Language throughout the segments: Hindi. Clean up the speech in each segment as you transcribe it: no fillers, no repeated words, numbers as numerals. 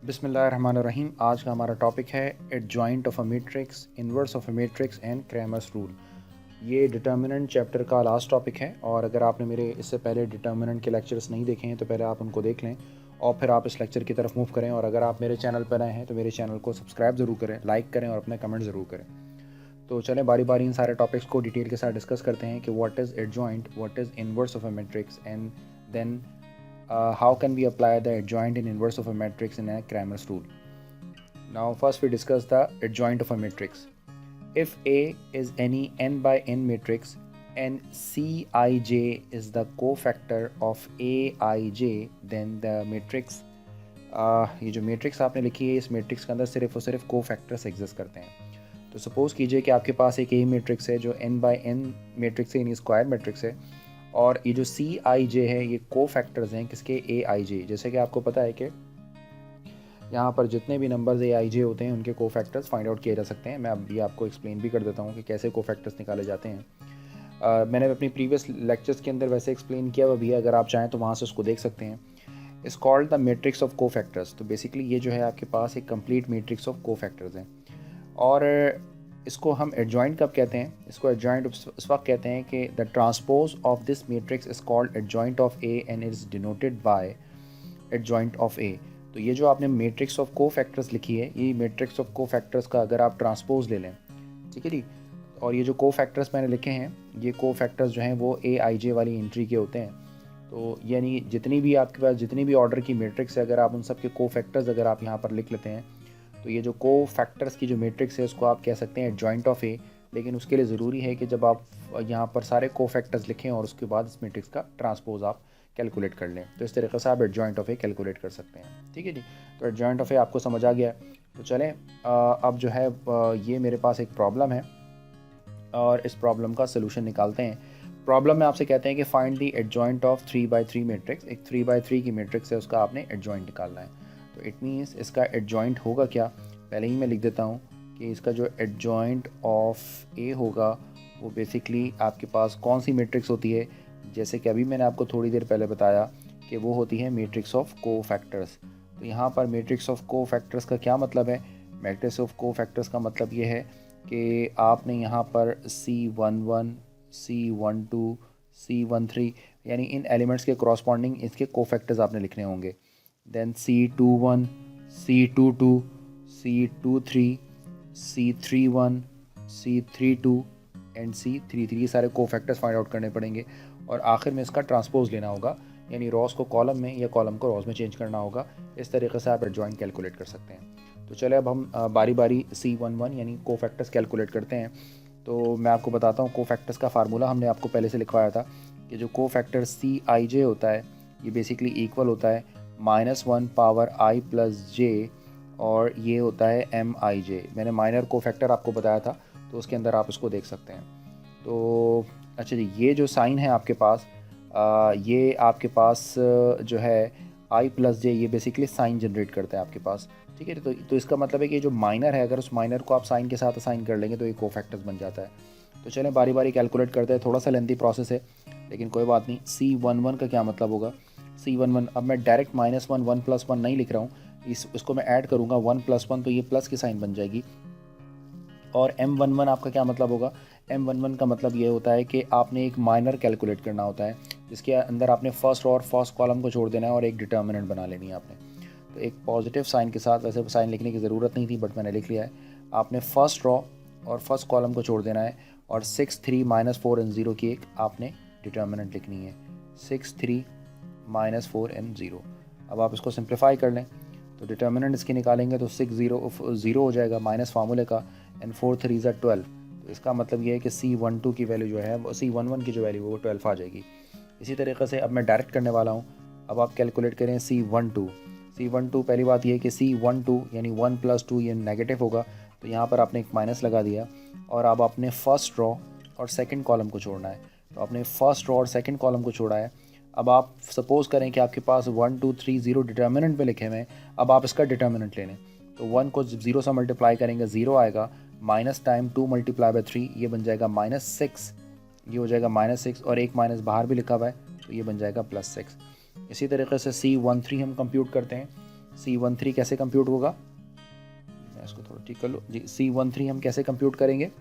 बिस्मिल्लाहिर्रहमानिर्रहीम। आज का हमारा टॉपिक है adjoint of a matrix, inverse of a matrix and Cramer's rule. ये डिटर्मिनेंट चैप्टर का लास्ट टॉपिक है और अगर आपने मेरे इससे पहले डिटर्मिनेंट के लेक्चर्स नहीं देखे हैं तो पहले आप उनको देख लें और फिर आप इस लेक्चर की तरफ मूव करें। और अगर आप मेरे चैनल पर आए हैं तो मेरे चैनल को सब्सक्राइब ज़रूर करें, लाइक करें और अपने कमेंट ज़रूर करें। तो चलें बारी बारी इन सारे टॉपिक्स को डिटेल के साथ डिस्कस करते हैं कि what is adjoint, what is inverse of a matrix and then how can we apply the adjoint and inverse of a matrix in a Cramer's rule. Now first we discuss the adjoint of a matrix. If A is any n by n matrix and Cij is the cofactor of Aij, then the matrix ये जो मैट्रिक्स आपने लिखी है इस मैट्रिक्स के अंदर सिर्फ और सिर्फ कोफैक्टर्स एग्जिस्ट करते हैं। तो सपोज़ कीजिए कि आपके पास एक ए मैट्रिक्स है जो n बाई n मैट्रिक्स है, यानी स्क्वायर मैट्रिक्स है, और ये जो सी आई जे है ये को फैक्टर्स हैं किसके, ए आई जे। जैसे कि आपको पता है कि यहाँ पर जितने भी नंबर्स ए आई जे होते हैं उनके को फैक्टर्स फाइंड आउट किए जा सकते हैं। मैं अभी आपको एक्सप्लेन भी कर देता हूँ कि कैसे को फैक्टर्स निकाले जाते हैं। मैंने अपनी प्रीवियस लेक्चर्स के अंदर वैसे एक्सप्लेन किया हुआ भी है, अगर आप चाहें तो वहाँ से उसको देख सकते हैं। इस कॉल्ड द मैट्रिक्स ऑफ को फैक्टर्स। तो बेसिकली ये जो है आपके पास एक कंप्लीट मैट्रिक्स ऑफ को फैक्टर्स हैं और इसको हम एडजॉइंट कब कहते हैं, इसको एडजॉइंट उस वक्त कहते हैं कि the transpose of this matrix is called adjoint of A and is denoted by adjoint of A. तो ये जो आपने मैट्रिक्स ऑफ को फैक्टर्स लिखी है, ये मैट्रिक्स ऑफ को फैक्टर्स का अगर आप ट्रांसपोज ले लें, ठीक है जी, और ये जो को फैक्टर्स मैंने लिखे हैं ये को फैक्टर्स जो हैं वो ए आई जे वाली एंट्री के होते हैं। तो यानी जितनी भी आपके पास जितनी भी ऑर्डर की मैट्रिक्स है, अगर आप उन सब के को फैक्टर्स अगर आप यहाँ पर लिख लेते हैं तो ये जो को फैक्टर्स की जो मैट्रिक्स है उसको आप कह सकते हैं एडजॉइंट ऑफ ए। लेकिन उसके लिए ज़रूरी है कि जब आप यहाँ पर सारे को फैक्टर्स लिखें और उसके बाद इस मैट्रिक्स का ट्रांसपोज आप कैलकुलेट कर लें, तो इस तरीके से आप एडजॉइंट ऑफ ए कैलकुलेट कर सकते हैं। ठीक है जी, तो एडजॉइंट ऑफ ए आपको समझ आ गया। तो चलें अब जो है ये मेरे पास एक प्रॉब्लम है और इस प्रॉब्लम का सोल्यूशन निकालते हैं। प्रॉब्लम में आपसे कहते हैं कि find the adjoint of 3/3 matrix. एक 3/3 की मैट्रिक्स है, उसका आपने एडजॉइंट निकालना है। तो इट मीन्स इसका एडजॉइंट होगा क्या, पहले ही मैं लिख देता हूँ कि इसका जो एडजॉइंट ऑफ ए होगा वो बेसिकली आपके पास कौन सी मैट्रिक्स होती है, जैसे कि अभी मैंने आपको थोड़ी देर पहले बताया कि वो होती है मैट्रिक्स ऑफ को फैक्टर्स। तो यहाँ पर मैट्रिक्स ऑफ को फैक्टर्स का क्या मतलब है, मैट्रिक्स ऑफ को फैक्टर्स का मतलब ये है कि आपने यहाँ पर C11, C12, C13 यानी इन एलिमेंट्स के कॉरस्पॉन्डिंग इसके को फैक्टर्स आपने लिखने होंगे। Then C21, C22, C23, C31, C32 and C33, ये सारे को फैक्टर्स फाइंड आउट करने पड़ेंगे और आखिर में इसका ट्रांसपोज लेना होगा, यानी रॉस को कॉलम में या कॉलम को रॉस में चेंज करना होगा। इस तरीके से आप एडजॉइंट कैलकुलेट कर सकते हैं। तो चले अब हम बारी बारी C11 यानी को फैक्टर्स कैलकुलेट करते हैं। तो मैं आपको बताता हूँ को फैक्टर्स का फार्मूला हमने आपको पहले से लिखवाया था कि जो को फैक्टर सी आई जे होता है ये बेसिकली इक्वल होता है -1 पावर i प्लस जे, और ये होता है एम आई जे। मैंने माइनर को फैक्टर आपको बताया था तो उसके अंदर आप इसको देख सकते हैं। तो अच्छा जी, ये जो साइन है आपके पास ये आपके पास जो है i प्लस जे, ये बेसिकली साइन जनरेट करता है आपके पास। ठीक है, तो इसका मतलब है कि जो माइनर है अगर उस माइनर को आप साइन के साथ असाइन कर लेंगे तो ये को फैक्टर्स बन जाता है। तो चलें बारी बारी कैलकुलेट करते हैं, थोड़ा सा लेंथी प्रोसेस है लेकिन कोई बात नहीं। C11 का क्या मतलब होगा, C11 अब मैं डायरेक्ट -1 1 + 1 नहीं लिख रहा हूँ, इसको मैं ऐड करूँगा 1 + 1 तो ये प्लस की साइन बन जाएगी। और M11 आपका क्या मतलब होगा, M11 का मतलब ये होता है कि आपने एक माइनर कैलकुलेट करना होता है जिसके अंदर आपने फर्स्ट रो और फर्स्ट कॉलम को छोड़ देना है और एक डिटर्मिनेंट बना लेनी है आपने। तो एक पॉजिटिव साइन के साथ, वैसे साइन लिखने की ज़रूरत नहीं थी बट मैंने लिख लिया है, आपने फर्स्ट रो और फर्स्ट कॉलम को छोड़ देना है और 6 3 -4 and 0 की एक आपने डिटर्मिनेंट लिखनी है। 6 3 -4 and 0। अब आप इसको सिंप्लीफाई कर लें तो डिटर्मिनेंट इसकी निकालेंगे तो 6 0 हो जाएगा माइनस फार्मूले का, एंड 4 3 ज़ा 12। तो इसका मतलब ये है कि C12 की वैल्यू जो है वो C11 की जो वैल्यू है वो 12 आ जाएगी। इसी तरीके से अब मैं डायरेक्ट करने वाला हूँ। अब आप कैलकुलेट करें C12 पहली बात ये है कि C12 यानी 1 + 2 ये नेगेटिव होगा, तो यहाँ पर आपने एक माइनस लगा दिया और अब आपने फर्स्ट रो और सेकंड कॉलम को छोड़ना है। तो आपने फर्स्ट रो और सेकंड कॉलम को छोड़ा है। अब आप सपोज़ करें कि आपके पास 1 2 3 0 डिटर्मिनेंट पे लिखे हुए हैं, अब आप इसका डिटर्मिनेंट ले लें। तो 1 को 0 से मल्टीप्लाई करेंगे 0 आएगा, माइनस टाइम 2 × 3 ये बन जाएगा -6, ये हो जाएगा -6 और एक माइनस बाहर भी लिखा हुआ है तो ये बन जाएगा +6। इसी तरीके से C13 हम कंप्यूट करते हैं C13 कैसे कंप्यूट होगा, मैं इसको थोड़ा ठीक कर लूँ जी। C13 हम कैसे कंप्यूट करेंगे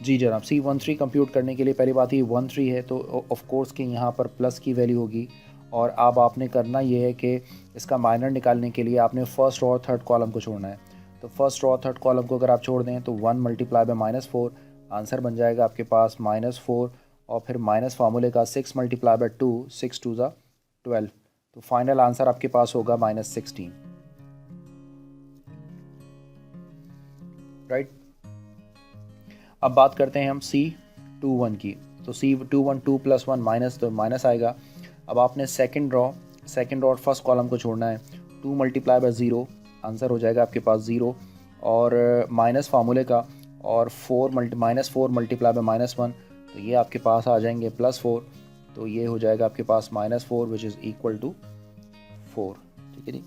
जी जनाब। C13 कंप्यूट करने के लिए पहली बात ये 13 है तो ऑफ कोर्स कि यहाँ पर प्लस की वैल्यू होगी। और अब आपने करना ये है कि इसका माइनर निकालने के लिए आपने फर्स्ट रो और थर्ड कॉलम को छोड़ना है। तो फर्स्ट रो और थर्ड कॉलम को अगर आप छोड़ दें तो 1 मल्टीप्लाई बाय -4 आंसर बन जाएगा आपके पास -4, और फिर माइनस फार्मूले का 6 मल्टीप्लाई बाय 2, 6 2 ज़ा 12, तो फाइनल आंसर आपके पास होगा -16, राइट। अब बात करते हैं हम C21 की। तो C21 2 + 1 माइनस, तो माइनस आएगा। अब आपने सेकंड रो और फर्स्ट कॉलम को छोड़ना है। 2 मल्टीप्लाई बाय 0 आंसर हो जाएगा आपके पास 0, और माइनस फार्मूले का, और -4 मल्टीप्लाई बाय -1, तो ये आपके पास आ जाएंगे +4, तो ये हो जाएगा आपके पास -4 विच इज़ इक्वल टू 4, ठीक है जी।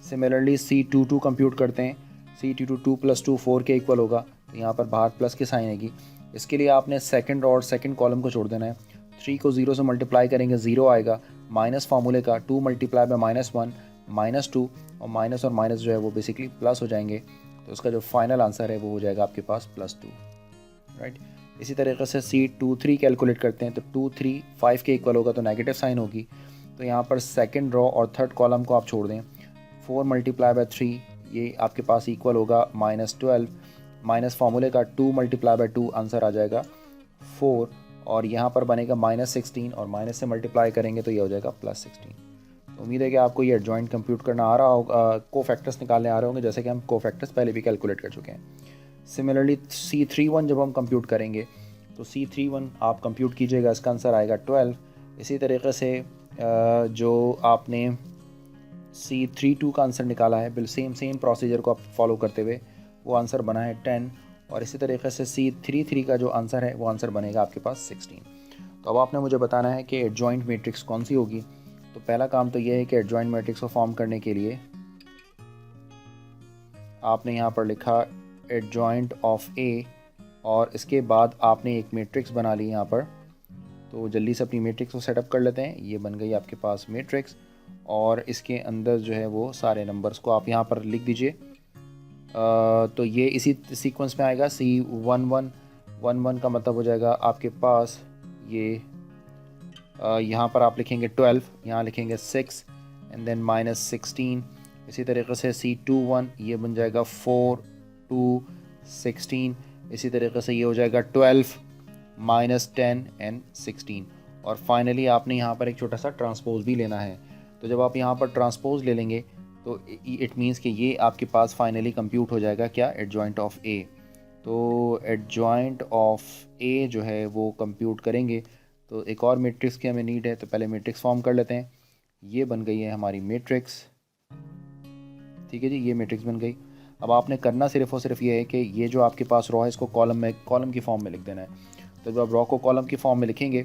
सिमिलरली C22 कंप्यूट करते हैं। C22 2 + 2 4 के इक्वल होगा, तो यहाँ पर बाहर प्लस की साइन आएगी। इसके लिए आपने सेकंड रो और सेकंड कॉलम को छोड़ देना है। 3 को 0 से मल्टीप्लाई करेंगे 0 आएगा, माइनस फार्मूले का 2 मल्टीप्लाई बाय -1 -2, और माइनस जो है वो बेसिकली प्लस हो जाएंगे, तो उसका जो फाइनल आंसर है वो हो जाएगा आपके पास +2, राइट। इसी तरीके से C23 कैलकुलेट करते हैं। तो 2 3 5 के इक्वल होगा, तो नेगेटिव साइन होगी। तो यहाँ पर सेकंड रो और थर्ड कॉलम को आप छोड़ दें। 4 मल्टीप्लाई बाय 3 ये आपके पास इक्वल होगा -12, माइनस फार्मूले का 2 मल्टीप्लाई बाय 2 आंसर आ जाएगा 4, और यहाँ पर बनेगा -16, और माइनस से मल्टीप्लाई करेंगे तो ये हो जाएगा +16। तो उम्मीद है कि आपको ये एडजॉइंट कंप्यूट करना आ रहा होगा, कोफैक्टर्स निकालने आ रहे होंगे, जैसे कि हम कोफैक्टर्स पहले भी कैलकुलेट कर चुके हैं। सिमिलरली C31 जब हम कंप्यूट करेंगे तो C31 आप कंप्यूट कीजिएगा, इसका आंसर आएगा 12। इसी तरीके से जो आपने C32 का आंसर निकाला है, बिल्कुल सेम प्रोसीजर को आप फॉलो करते हुए वो आंसर बना है 10, और इसी तरीके से C33 का जो आंसर है वो आंसर बनेगा आपके पास 16। तो अब आपने मुझे बताना है कि एडजॉइंट मैट्रिक्स कौन सी होगी। तो पहला काम तो ये है कि एडजॉइंट मैट्रिक्स को फॉर्म करने के लिए आपने यहाँ पर लिखा एडजॉइंट ऑफ ए, और इसके बाद आपने एक मैट्रिक्स बना ली यहाँ पर। तो जल्दी से अपनी मैट्रिक्स को सेटअप कर लेते हैं। ये बन गई आपके पास मैट्रिक्स, और इसके अंदर जो है वो सारे नंबर्स को आप यहाँ पर लिख दीजिए। तो ये इसी सीक्वेंस में आएगा। C11 का मतलब हो जाएगा आपके पास ये यहाँ पर आप लिखेंगे 12, यहाँ लिखेंगे 6 एंड देन -16। इसी तरीके से C21 ये बन जाएगा 4 2 16। इसी तरीके से ये हो जाएगा 12 -10 एंड 16। और फाइनली आपने यहाँ पर एक छोटा सा ट्रांसपोज भी लेना है। तो जब आप यहाँ पर ट्रांसपोज ले लेंगे तो इट मीन्स कि ये आपके पास फाइनली कंप्यूट हो जाएगा क्या, एडजॉइंट ऑफ ए। तो एडजॉइंट ऑफ ए जो है वो कंप्यूट करेंगे। तो एक और मैट्रिक्स की हमें नीड है, तो पहले मैट्रिक्स फॉर्म कर लेते हैं। ये बन गई है हमारी मैट्रिक्स, ठीक है जी, ये मैट्रिक्स बन गई। अब आपने करना सिर्फ और सिर्फ ये है कि ये जो आपके पास रो है इसको कॉलम की फॉर्म में लिख देना है। तो जब आप रो को कॉलम की फॉर्म में लिखेंगे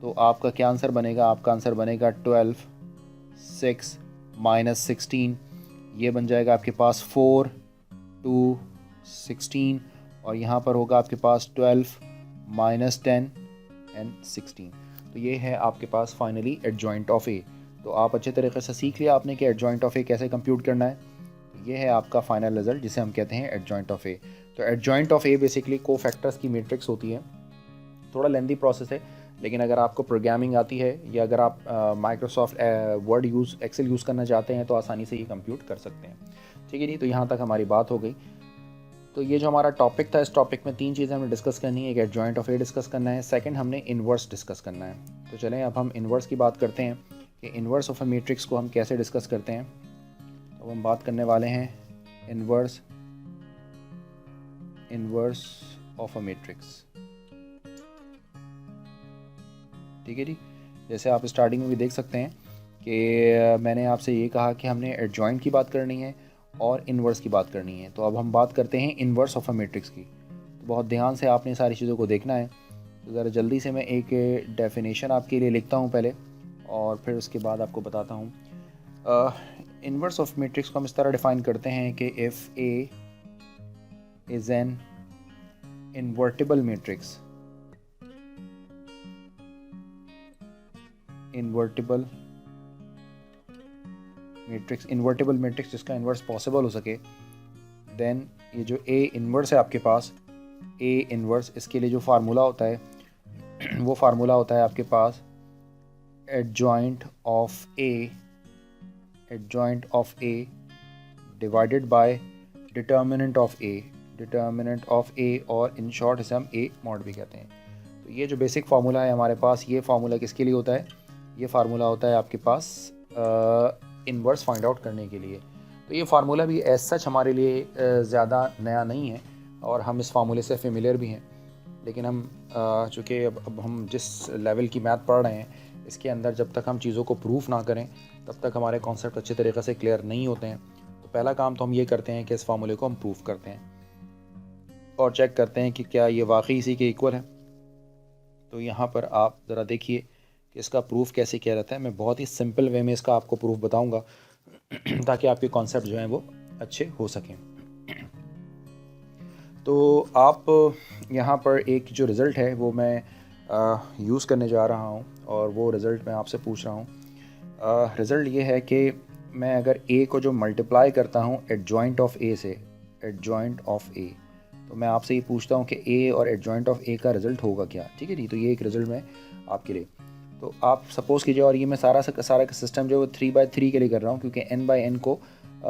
तो आपका क्या आंसर बनेगा, आपका आंसर बनेगा 12 6 -16। ये बन जाएगा आपके पास 4 2 16, और यहाँ पर होगा आपके पास 12 -10 एंड 16। तो ये है आपके पास फाइनली एडजॉइंट ऑफ ए। तो आप अच्छे तरीके से सीख लिया आपने कि एडजॉइंट ऑफ ए कैसे कंप्यूट करना है। तो ये है आपका फाइनल रिजल्ट जिसे हम कहते हैं एडजॉइंट ऑफ ए। तो adjoint of A basically cofactors की मैट्रिक्स होती है। थोड़ा लेंदी प्रोसेस है, लेकिन अगर आपको प्रोग्रामिंग आती है या अगर आप माइक्रोसॉफ्ट वर्ड एक्सेल यूज़ करना चाहते हैं तो आसानी से ये कंप्यूट कर सकते हैं, ठीक है जी। तो यहाँ तक हमारी बात हो गई। तो ये जो हमारा टॉपिक था, इस टॉपिक में 3 चीज़ें हमें डिस्कस करनी है। एक एडजॉइंट ऑफ ए डिस्कस करना है, सेकंड हमने इन्वर्स डिस्कस करना है। तो चलें अब हम इन्वर्स की बात करते हैं कि इन्वर्स ऑफ अ मैट्रिक्स को हम कैसे डिस्कस करते हैं। तो हम बात करने वाले हैं इन्वर्स ऑफ अ मैट्रिक्स, ठीक है जी। जैसे आप स्टार्टिंग में भी देख सकते हैं कि मैंने आपसे ये कहा कि हमने एडजॉइंट की बात करनी है और इन्वर्स की बात करनी है। तो अब हम बात करते हैं इन्वर्स ऑफ अ मैट्रिक्स की। तो बहुत ध्यान से आपने सारी चीज़ों को देखना है। तो ज़रा जल्दी से मैं एक डेफिनेशन आपके लिए लिखता हूँ पहले, और फिर उसके बाद आपको बताता हूँ। इन्वर्स ऑफ मैट्रिक्स को हम इस तरह डिफ़ाइन करते हैं कि if A is an invertible matrix, matrix, invertible matrix जिसका इन्वर्स पॉसिबल हो सके, देन ये जो ए इन्वर्स है आपके पास, ए इन्वर्स, इसके लिए जो फार्मूला होता है वो फार्मूला होता है आपके पास adjoint of A divided by determinant of A, और इन शॉर्ट इसे हम ए मॉड भी कहते हैं। तो ये जो बेसिक फार्मूला है हमारे पास, ये फार्मूला किसके लिए होता है? ये फार्मूला होता है आपके पास इन्वर्स फाइंड आउट करने के लिए। तो ये फार्मूला भी एज सच हमारे लिए ज़्यादा नया नहीं है और हम इस फार्मूले से फेमिलियर भी हैं, लेकिन हम चूँकि अब हम जिस लेवल की मैथ पढ़ रहे हैं, इसके अंदर जब तक हम चीज़ों को प्रूफ ना करें तब तक हमारे कॉन्सेप्ट अच्छे तरीक़े से क्लियर नहीं होते हैं। तो पहला काम तो हम ये करते हैं कि इस फार्मूले को हम प्रूफ करते हैं और चेक करते हैं कि क्या ये वाकई इसी के इक्वल है। तो यहाँ पर आप ज़रा देखिए कि इसका प्रूफ कैसे किया जाता है। मैं बहुत ही सिंपल वे में इसका आपको प्रूफ बताऊँगा ताकि आपके कॉन्सेप्ट जो हैं वो अच्छे हो सकें। तो आप यहाँ पर एक जो रिज़ल्ट है वो मैं यूज़ करने जा रहा हूँ और वो रिज़ल्ट मैं आपसे पूछ रहा हूँ। रिज़ल्ट ये है कि मैं अगर ए को जो मल्टीप्लाई करता हूँ एडजॉइंट ऑफ ए से, एडजॉइंट ऑफ ए, तो मैं आपसे ये पूछता हूँ कि ए और एडजॉइंट ऑफ ए का रिज़ल्ट होगा क्या? ठीक है जी, तो ये एक रिज़ल्ट मैं आपके लिए, तो आप सपोज़ कीजिए, और ये मैं सारा का सिस्टम जो है 3/3 के लिए कर रहा हूँ क्योंकि n/n को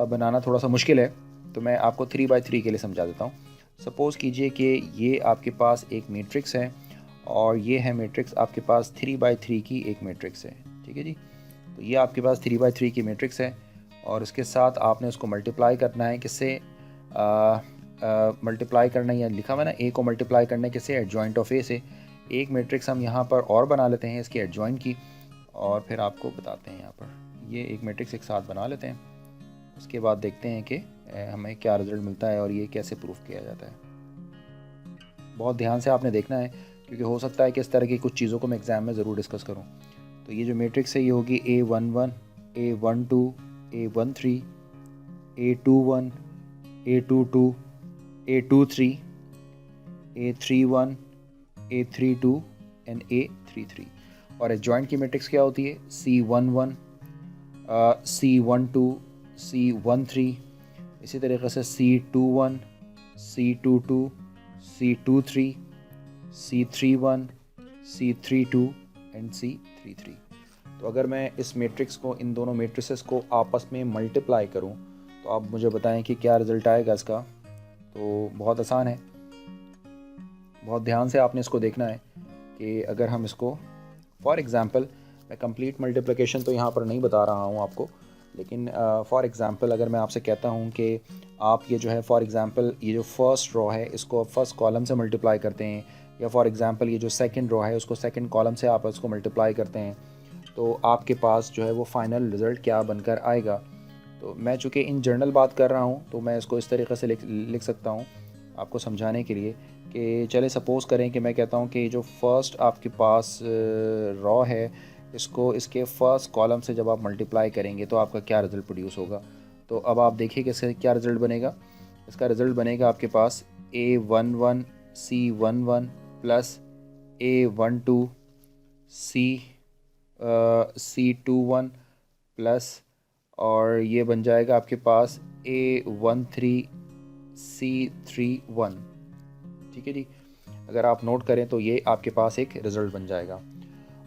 बनाना थोड़ा सा मुश्किल है, तो मैं आपको 3/3 के लिए समझा देता हूँ। सपोज़ कीजिए कि ये आपके पास एक मैट्रिक्स है और ये है मैट्रिक्स आपके पास 3/3 की एक मैट्रिक्स है। ठीक है जी, तो ये आपके पास 3/3 की मैट्रिक्स है और इसके साथ आपने उसको मल्टीप्लाई करना है किससे? मल्टीप्लाई करना है, या लिखा हुआ है ना ए को मल्टीप्लाई करना है किससे? एडजॉइंट ऑफ ए से। एक मैट्रिक्स हम यहाँ पर और बना लेते हैं इसकी एडजॉइंट की, और फिर आपको बताते हैं यहाँ पर ये एक मैट्रिक्स एक साथ बना लेते हैं। उसके बाद देखते हैं कि हमें क्या रिज़ल्ट मिलता है और ये कैसे प्रूफ किया जाता है। बहुत ध्यान से आपने देखना है क्योंकि हो सकता है कि इस तरह की कुछ चीज़ों को मैं एग्ज़ाम में ज़रूर डिस्कस करूँ। तो ये जो मैट्रिक्स है ये होगी A11, A12, A13, A21, A22, A23, A31, A32 and A33। और एडजॉइंट की मैट्रिक्स क्या होती है? C11, C12, C13, इसी तरीके से C21, C22, C23, C31, C32 and C33। तो अगर मैं इस मैट्रिक्स को, इन दोनों मैट्रिसेस को आपस में मल्टीप्लाई करूं तो आप मुझे बताएं कि क्या रिज़ल्ट आएगा इसका। तो बहुत आसान है, बहुत ध्यान से आपने इसको देखना है कि अगर हम इसको फॉर एग्ज़ाम्पल, मैं कंप्लीट मल्टीप्लिकेशन तो यहाँ पर नहीं बता रहा हूँ आपको, लेकिन फॉर एग्ज़ाम्पल अगर मैं आपसे कहता हूँ कि आप ये जो है फॉर एग्ज़ाम्पल ये जो फर्स्ट रो है इसको फर्स्ट कॉलम से मल्टीप्लाई करते हैं, या फॉर एग्ज़ाम्पल ये जो सेकंड रो है उसको सेकंड कॉलम से आप उसको मल्टीप्लाई करते हैं, तो आपके पास जो है वो फाइनल रिज़ल्ट क्या बनकर आएगा। तो मैं चूँकि इन जनरल बात कर रहा हूँ तो मैं इसको इस तरीके से लिख सकता हूँ आपको समझाने के लिए कि चले सपोज़ करें कि मैं कहता हूँ कि जो फर्स्ट आपके पास रॉ है इसको इसके फर्स्ट कॉलम से जब आप मल्टीप्लाई करेंगे तो आपका क्या रिज़ल्ट प्रोड्यूस होगा। तो अब आप देखिए कि इसका क्या रिज़ल्ट बनेगा। इसका रिज़ल्ट बनेगा आपके पास A11 C11 plus A12 C21 plus, और ये बन जाएगा आपके पास A13 C31। ठीक है जी, अगर आप नोट करें तो ये आपके पास एक रिज़ल्ट बन जाएगा।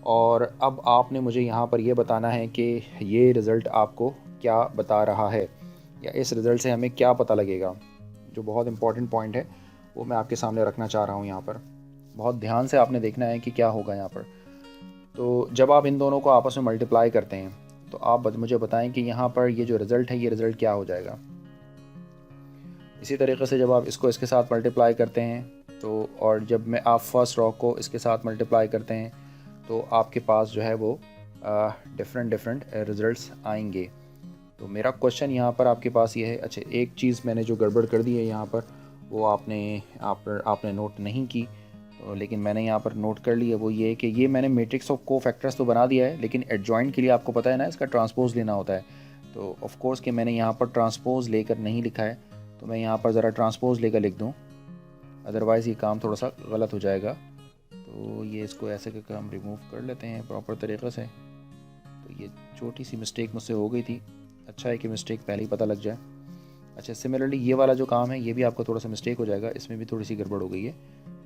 और अब आपने मुझे यहाँ पर ये बताना है कि ये रिज़ल्ट आपको क्या बता रहा है, या इस रिज़ल्ट से हमें क्या पता लगेगा। जो बहुत इंपॉर्टेंट पॉइंट है वो मैं आपके सामने रखना चाह रहा हूँ यहाँ पर। बहुत ध्यान से आपने देखना है कि क्या होगा यहाँ पर। तो जब आप इन दोनों को आपस में मल्टीप्लाई करते हैं तो आप मुझे बताएं कि यहाँ पर ये जो रिज़ल्ट है ये रिज़ल्ट क्या हो जाएगा। इसी तरीके से जब आप इसको इसके साथ मल्टीप्लाई करते हैं तो, और जब मैं आप फर्स्ट रॉ को इसके साथ मल्टीप्लाई करते हैं तो आपके पास जो है वो डिफरेंट रिज़ल्ट्स आएंगे। तो मेरा क्वेश्चन यहाँ पर आपके पास ये है, अच्छा एक चीज़ मैंने जो गड़बड़ कर दी है यहाँ पर वो आपने नोट नहीं की, तो लेकिन मैंने यहाँ पर नोट कर लिया, वो ये है कि ये मैंने मैट्रिक्स ऑफ कोफैक्टर्स तो बना दिया है, लेकिन एडजॉइंट के लिए आपको पता है ना इसका ट्रांसपोज लेना होता है। तो ऑफ कोर्स कि मैंने यहाँ पर ट्रांसपोज लेकर नहीं लिखा है, तो मैं यहाँ पर ज़रा ट्रांसपोज लेकर लिख दूँ, अदरवाइज़ ये काम थोड़ा सा गलत हो जाएगा। तो ये इसको ऐसे करके हम रिमूव कर लेते हैं प्रॉपर तरीक़े से। तो ये छोटी सी मिस्टेक मुझसे हो गई थी, अच्छा है कि मिस्टेक पहले ही पता लग जाए। अच्छा, सिमिलरली ये वाला जो काम है ये भी आपका थोड़ा सा मिस्टेक हो जाएगा, इसमें भी थोड़ी सी गड़बड़ हो गई है,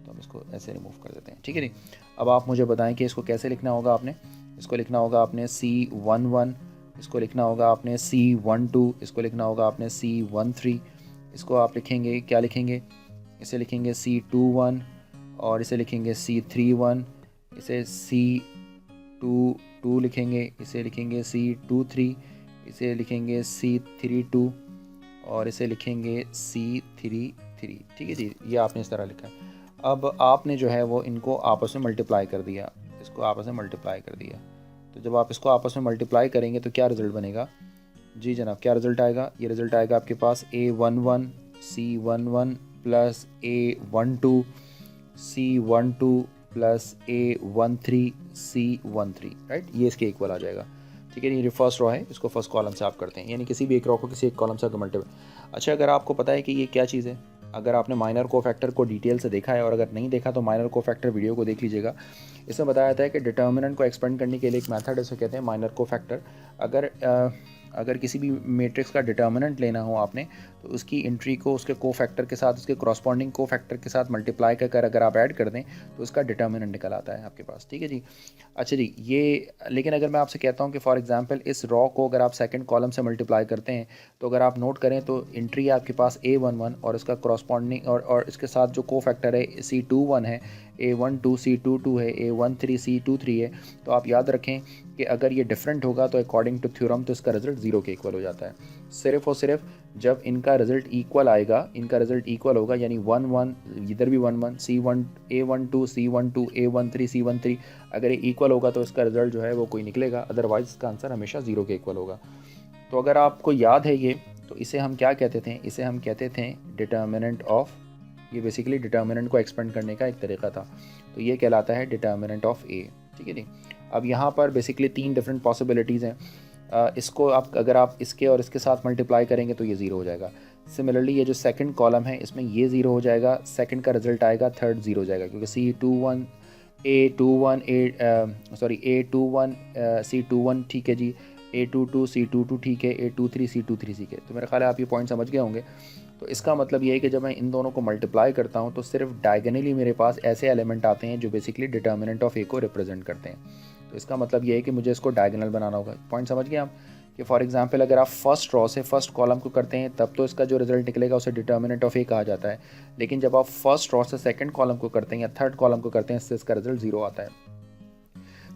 तो हम इसको ऐसे रिमूव कर देते हैं, ठीक है जी। अब आप मुझे बताएं कि इसको कैसे लिखना होगा आपने। इसको लिखना होगा आपने C11, इसको लिखना होगा आपने C12, इसको लिखना होगा आपने C13, इसको आप लिखेंगे, क्या लिखेंगे, इसे लिखेंगे C21 और इसे लिखेंगे C31, इसे C22 लिखेंगे, इसे लिखेंगे C23, इसे लिखेंगे C32 और इसे लिखेंगे C33, ठीक है जी। ये आपने इस तरह लिखा है। अब आपने जो है वो इनको आपस में मल्टीप्लाई कर दिया, इसको आपस में मल्टीप्लाई कर दिया। तो जब आप इसको आपस में मल्टीप्लाई करेंगे तो क्या रिज़ल्ट बनेगा जी जनाब, क्या रिज़ल्ट आएगा, ये रिज़ल्ट आएगा आपके पास A11 C11 plus A12 C12 plus A13 C13, right, ये इसके इक्वल आ जाएगा, ठीक है। ये फर्स्ट रो है, इसको फर्स्ट कॉलम से आप करते हैं, यानी किसी भी एक रो को किसी एक कॉलम से मल्टीप्लाई। अच्छा, अगर आपको पता है कि ये क्या चीज़ है, अगर आपने माइनर कोफैक्टर को डिटेल से देखा है और अगर नहीं देखा तो माइनर कोफैक्टर वीडियो को देख लीजिएगा। इसमें बताया जाता है कि डिटर्मिनेंट को एक्सपेंड करने के लिए एक मेथड है, उसे कहते हैं माइनर कोफैक्टर। अगर किसी भी मैट्रिक्स का डिटर्मिनेंट लेना हो आपने, तो उसकी एंट्री को उसके कोफैक्टर के साथ, उसके करस्पॉन्डिंग कोफैक्टर के साथ मल्टीप्लाई कर अगर आप ऐड कर दें तो उसका डिटर्मिनेंट निकल आता है आपके पास, ठीक है जी। अच्छा जी, ये लेकिन अगर मैं आपसे कहता हूँ कि फॉर एग्जांपल इस रॉ को अगर आप सेकंड कॉलम से मल्टीप्लाई करते हैं, तो अगर आप नोट करें तो एंट्री है आपके पास A11 और इसका करस्पॉन्डिंग और इसके साथ जो कोफैक्टर है C21 है, A12 C22 है, A13 C23 है। तो आप याद रखें कि अगर ये डिफरेंट होगा तो अकॉर्डिंग टू थ्योरम तो इसका रिजल्ट 0 के इक्वल हो जाता है। सिर्फ और सिर्फ जब इनका रिजल्ट इक्वल आएगा, इनका रिजल्ट इक्वल होगा, यानी 1 1 इधर भी 1 1 C1 A12 C12 A13 C13, अगर ये इक्वल होगा तो इसका रिजल्ट जो है वो कोई निकलेगा, अदरवाइज इसका आंसर हमेशा 0 के इक्वल होगा। तो अगर आपको याद है ये, तो इसे हम क्या कहते थे, इसे हम कहते थे डिटर्मिनेंट ऑफ, ये बेसिकली डिटर्मिनेंट को एक्सपेंड करने का एक तरीका था, तो ये कहलाता है डिटर्मिनेंट ऑफ ए, ठीक है जी। अब यहाँ पर बेसिकली 3 डिफरेंट पॉसिबिलिटीज़ हैं। इसको आप अगर आप इसके और इसके साथ मल्टीप्लाई करेंगे तो ये 0 हो जाएगा। सिमिलरली ये जो सेकंड कॉलम है इसमें ये 0 हो जाएगा, सेकंड का रिजल्ट आएगा, थर्ड 0 हो जाएगा, क्योंकि C21 A21 A21 C21 ठीक है जी, A22 C22 ठीक है, A23 C23 ठीक है। तो मेरा ख्याल है आप ये पॉइंट समझ गए होंगे। तो इसका मतलब ये है कि जब मैं इन दोनों को मल्टीप्लाई करता हूँ तो सिर्फ डायगनली मेरे पास ऐसे एलिमेंट आते हैं जो बेसिकली डिटर्मिनेंट ऑफ ए को रिप्रेजेंट करते हैं। तो इसका मतलब ये है कि मुझे इसको डायगनल बनाना होगा। पॉइंट समझ गए आप कि फॉर एग्जांपल अगर आप फर्स्ट रो से फर्स्ट कॉलम को करते हैं तब तो इसका जो रिजल्ट निकलेगा उसे डिटर्मिनेंट ऑफ ए कहा जाता है, लेकिन जब आप फर्स्ट रो से सेकंड कॉलम को करते हैं या थर्ड कॉलम को करते हैं इससे इसका रिजल्ट 0 आता है।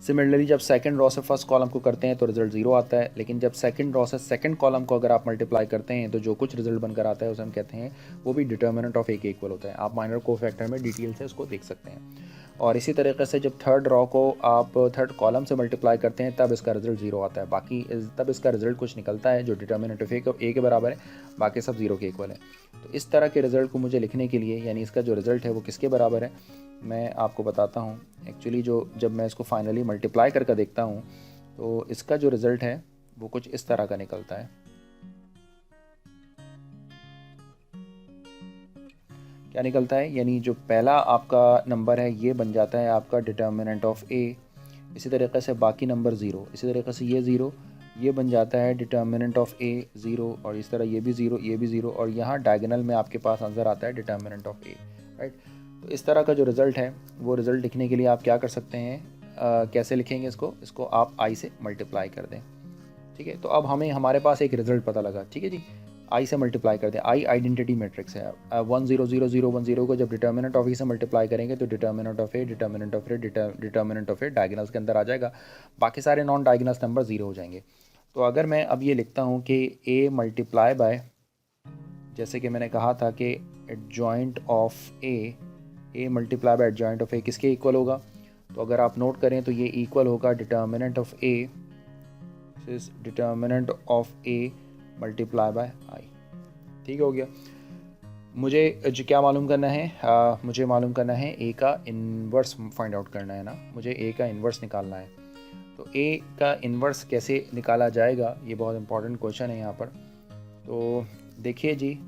सिमिलरली जब सेकंड रो से फर्स्ट कॉलम को करते हैं तो रिजल्ट 0 आता है, लेकिन जब सेकंड रो से सेकंड कॉलम को अगर आप मल्टीप्लाई करते हैं तो जो कुछ रिजल्ट बनकर आता है उसे हम कहते हैं वो भी डिटर्मिनेंट ऑफ ए के इक्वल होता है। आप माइनर कोफैक्टर में डिटेल से उसको देख सकते हैं। और इसी तरीके से जब थर्ड रो को आप थर्ड कॉलम से मल्टीप्लाई करते हैं तब इसका रिजल्ट 0 आता है, बाकी तब इसका रिजल्ट कुछ निकलता है जो डिटर्मिनेंट ऑफ ए के बराबर है, बाकी सब 0 के इक्वल है। तो इस तरह के रिजल्ट को मुझे लिखने के लिए, यानी इसका जो रिजल्ट है वो किसके बराबर है, मैं आपको बताता हूँ। एक्चुअली जब मैं इसको फाइनली मल्टीप्लाई करके देखता हूँ तो इसका जो रिज़ल्ट है वो कुछ इस तरह का निकलता है। क्या निकलता है, यानी जो पहला आपका नंबर है ये बन जाता है आपका डिटर्मिनेंट ऑफ ए, इसी तरीके से बाकी नंबर 0, इसी तरीके से ये 0 ये बन जाता है डिटर्मिनेंट ऑफ ए 0, और इस तरह ये भी 0 ये भी 0, और यहाँ डायगोनल में आपके पास आंसर आता है डिटर्मिनेंट ऑफ ए, राइट। तो इस तरह का जो रिज़ल्ट है वो रिज़ल्ट लिखने के लिए आप क्या कर सकते हैं, कैसे लिखेंगे इसको आप आई से मल्टीप्लाई कर दें, ठीक है। तो अब हमें हमारे पास एक रिज़ल्ट पता लगा, ठीक है जी, आई से मल्टीप्लाई कर दें। आई आइडेंटिटी मैट्रिक्स है। 1 0 0 0 1 0 को जब डिटर्मिनेंट ऑफ ए से मल्टीप्लाई करेंगे तो determinant of A determinant of A diagonals के अंदर आ जाएगा, बाकी सारे नॉन डायगोनल्स नंबर 0 हो जाएंगे। तो अगर मैं अब ये लिखता हूँ कि ए मल्टीप्लाई बाय, जैसे कि मैंने कहा था कि adjoint of A multiply by adjoint of A किसके इक्वल होगा, तो अगर आप नोट करें तो ये इक्वल होगा determinant of A determinant of A multiply by I, ठीक हो गया। मुझे जो क्या मालूम करना है, मुझे मालूम करना है ए का इन्वर्स फाइंड आउट करना है ना, मुझे ए का इन्वर्स निकालना है। तो ए का इन्वर्स कैसे निकाला जाएगा, ये बहुत इंपॉर्टेंट क्वेश्चन है यहाँ पर। तो देखिए जी,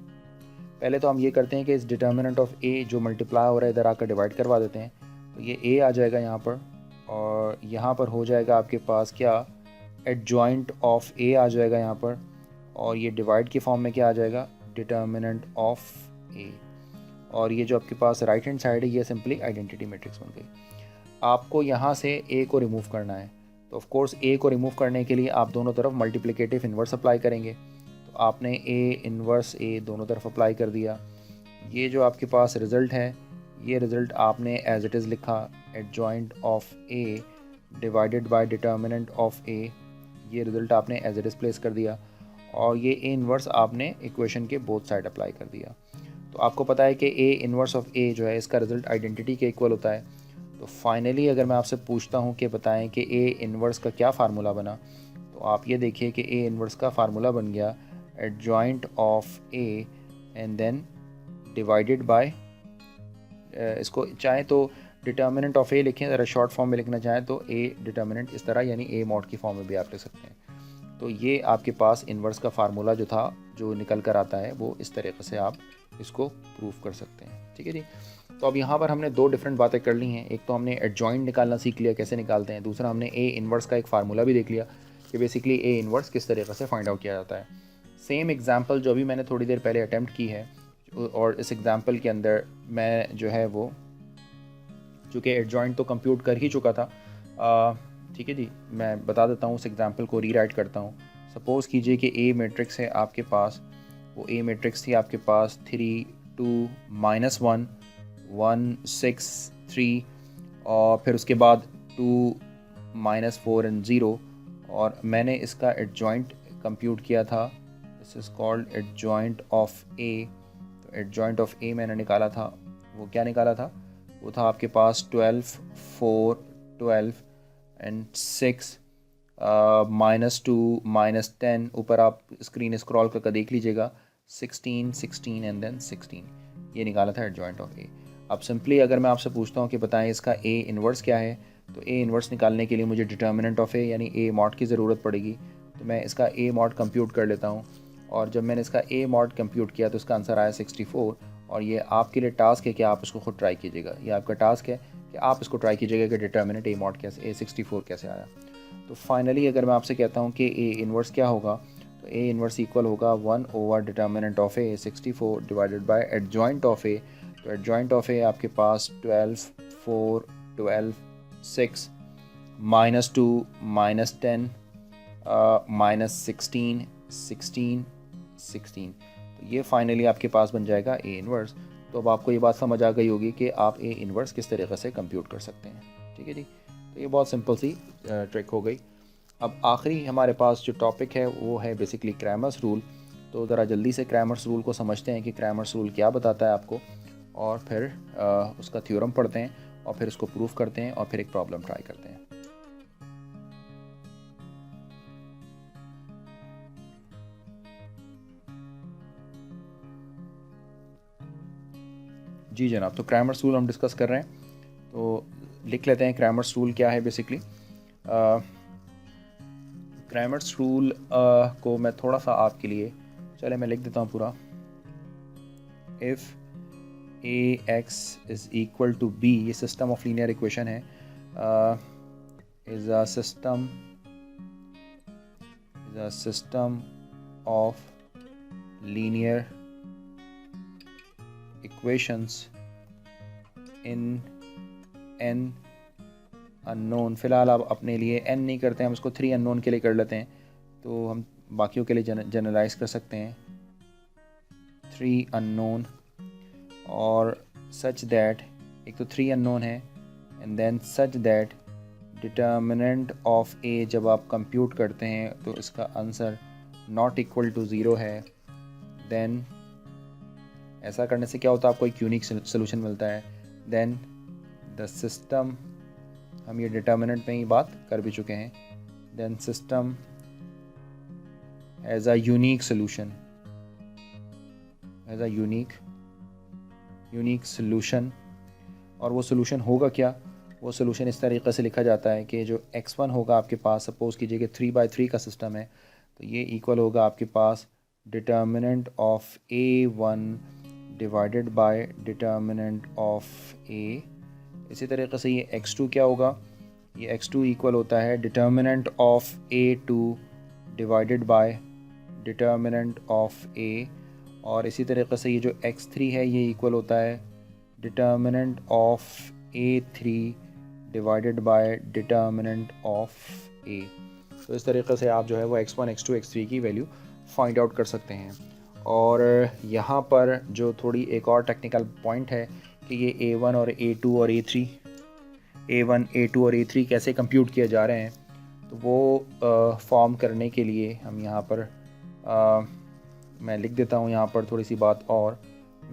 पहले तो हम ये करते हैं कि इस डिटर्मिनेंट ऑफ ए जो मल्टीप्लाई हो रहा है इधर आकर डिवाइड करवा देते हैं, तो ये ए आ जाएगा यहाँ पर, और यहाँ पर हो जाएगा आपके पास क्या, एडजॉइंट ऑफ ए आ जाएगा यहाँ पर, और ये डिवाइड की फॉर्म में क्या आ जाएगा, डिटर्मिनेंट ऑफ ए। और ये जो आपके पास राइट हैंड साइड है ये सिंपली आइडेंटिटी मैट्रिक्स बन गई। आपको यहाँ से ए को रिमूव करना है, तो ऑफ कोर्स ए को रिमूव करने के लिए आप दोनों तरफ मल्टीप्लिकेटिव इन्वर्स अप्लाई करेंगे। तो आपने ए इन्वर्स ए दोनों तरफ अप्लाई कर दिया। ये जो आपके पास रिज़ल्ट है, ये रिज़ल्ट आपने एज इट इज़ लिखा, adjoint of A divided by determinant of A. ये रिज़ल्ट आपने एज इट इज़ प्लेस कर दिया और ये ए इन्वर्स आपने इक्वेशन के बोथ साइड अप्लाई कर दिया। तो आपको पता है कि ए इन्वर्स ऑफ ए जो है इसका रिज़ल्ट आइडेंटिटी के इक्वल होता है। तो फाइनली अगर मैं आपसे पूछता हूँ कि बताएं कि ए इन्वर्स का क्या फार्मूला बना, तो आप ये देखिए कि ए इन्वर्स का फार्मूला बन गया adjoint of A and then divided by, इसको चाहें तो डिटर्मिनेंट ऑफ ए लिखें, ज़रा शॉर्ट फॉर्म में लिखना चाहें तो ए डिटर्मिनेंट इस तरह, यानी ए मॉड की फॉर्म में भी आप लिख सकते हैं। तो ये आपके पास इन्वर्स का फार्मूला जो था, जो निकल कर आता है, वो इस तरीके से आप इसको प्रूफ कर सकते हैं। ठीक है जी। तो अब यहाँ पर हमने दो डिफरेंट बातें कर ली हैं। एक तो हमने एडजॉइंट निकालना सीख लिया कैसे निकालते हैं, दूसरा हमने ए इन्वर्स का एक फार्मूला भी देख लिया कि बेसिकली ए इन्वर्स किस तरीके से फाइंड आउट किया जाता है। सेम एग्जांपल जो भी मैंने थोड़ी देर पहले अटैम्प्ट की है, और इस एग्जांपल के अंदर मैं जो है वो चूँकि एडजॉइंट तो कंप्यूट कर ही चुका था, ठीक है जी, मैं बता देता हूँ, उस एग्जांपल को रीराइट करता हूँ। सपोज़ कीजिए कि ए मैट्रिक्स है आपके पास, वो ए मैट्रिक्स थी आपके पास 3 2 -1 1 6 3, और फिर उसके बाद 2 -4 एंड 0, और मैंने इसका एडजॉइंट कंप्यूट किया था। This is called adjoint of A. तो एडजॉइंट ऑफ ए मैंने निकाला था, वो क्या निकाला था, वो था आपके पास 12 4 12 एंड 6 -2 -10, ऊपर आप स्क्रीन स्क्रॉल करके देख लीजिएगा, 16 16 एंड देन 16, ये निकाला था एडजॉइंट ऑफ ए। अब सिंपली अगर मैं आपसे पूछता हूँ कि बताएं इसका ए इन्वर्स क्या है, तो ए इन्वर्स निकालने के लिए मुझे डिटर्मिनेंट ऑफ ए यानी ए मॉड की ज़रूरत पड़ेगी। तो मैं इसका ए मॉड कंप्यूट कर लेता हूँ, और जब मैंने इसका ए मॉड कंप्यूट किया तो इसका आंसर आया 64। और ये आपके लिए टास्क है कि आप इसको खुद ट्राई कीजिएगा, ये आपका टास्क है कि आप इसको ट्राई कीजिएगा कि डिटर्मिनेंट ए मॉड कैसे, A64 कैसे आया। तो फाइनली अगर मैं आपसे कहता हूँ कि ए इन्वर्स क्या होगा, तो ए इन्वर्स इक्वल होगा 1 over determinant of A 64 divided by adjoint of A. तो एडजॉइंट ऑफ ए आपके पास 12 4 12 6 -2 -10 -16 16 16। तो ये फाइनली आपके पास बन जाएगा ए इन्वर्स। तो अब आपको ये बात समझ आ गई होगी कि आप ए इन्वर्स किस तरीके से कंप्यूट कर सकते हैं। ठीक है जी, तो ये बहुत सिंपल सी ट्रिक हो गई। अब आखिरी हमारे पास जो टॉपिक है वो है बेसिकली क्रैमर्स रूल। तो ज़रा जल्दी से क्रैमर्स रूल को समझते हैं कि क्रैमर्स रूल क्या बताता है आपको, और फिर उसका थ्योरम पढ़ते हैं, और फिर उसको प्रूफ करते हैं, और फिर एक प्रॉब्लम ट्राई करते हैं। जी जनाब, तो क्रैमर्स रूल हम डिस्कस कर रहे हैं, तो लिख लेते हैं क्रैमर्स रूल क्या है बेसिकली। क्रैमर्स रूल को मैं थोड़ा सा आपके लिए, चले मैं लिख देता हूँ पूरा। If ax is equal to b, ये सिस्टम ऑफ लीनियर इक्वेशन है, is a system of linear equations in n unknown. फ़िलहाल आप अपने लिए n नहीं करते हैं, हम इसको 3 अननोन के लिए कर लेते हैं, तो हम बाकियों के लिए जनरलाइज कर सकते हैं 3 अननोन, और सच दैट, एक तो 3 अननोन है, and then such that determinant of A जब आप कंप्यूट करते हैं तो इसका आंसर नॉट इक्वल टू 0 है। देन ऐसा करने से क्या होता है, आपको एक यूनिक सोल्यूशन मिलता है। देन द सिस्टम, हम ये डिटर्मिनेंट में ही बात कर भी चुके हैं, then system has a unique solution, has a unique solution. और वो सोल्यूशन होगा क्या, वो सोल्यूशन इस तरीके से लिखा जाता है कि जो x1 होगा आपके पास, सपोज़ कीजिए कि 3/3 का सिस्टम है, तो ये इक्वल होगा आपके पास determinant of a1 divided by determinant of a। इसी तरीके से ये x2 क्या होगा, ये x2 इक्वल होता है determinant of a2 divided by determinant of A, और इसी तरीके से ये जो x3 है ये इक्वल होता है determinant of a3 divided by determinant of a। तो इस तरीके से आप जो है वो x1 x2 x3 की वैल्यू फाइंड आउट कर सकते हैं। और यहाँ पर जो थोड़ी एक और टेक्निकल पॉइंट है कि ये a1 और a2 और a3 a1 a2 और a3 कैसे कंप्यूट किए जा रहे हैं, तो वो फॉर्म करने के लिए हम यहाँ पर मैं लिख देता हूँ यहाँ पर थोड़ी सी बात और,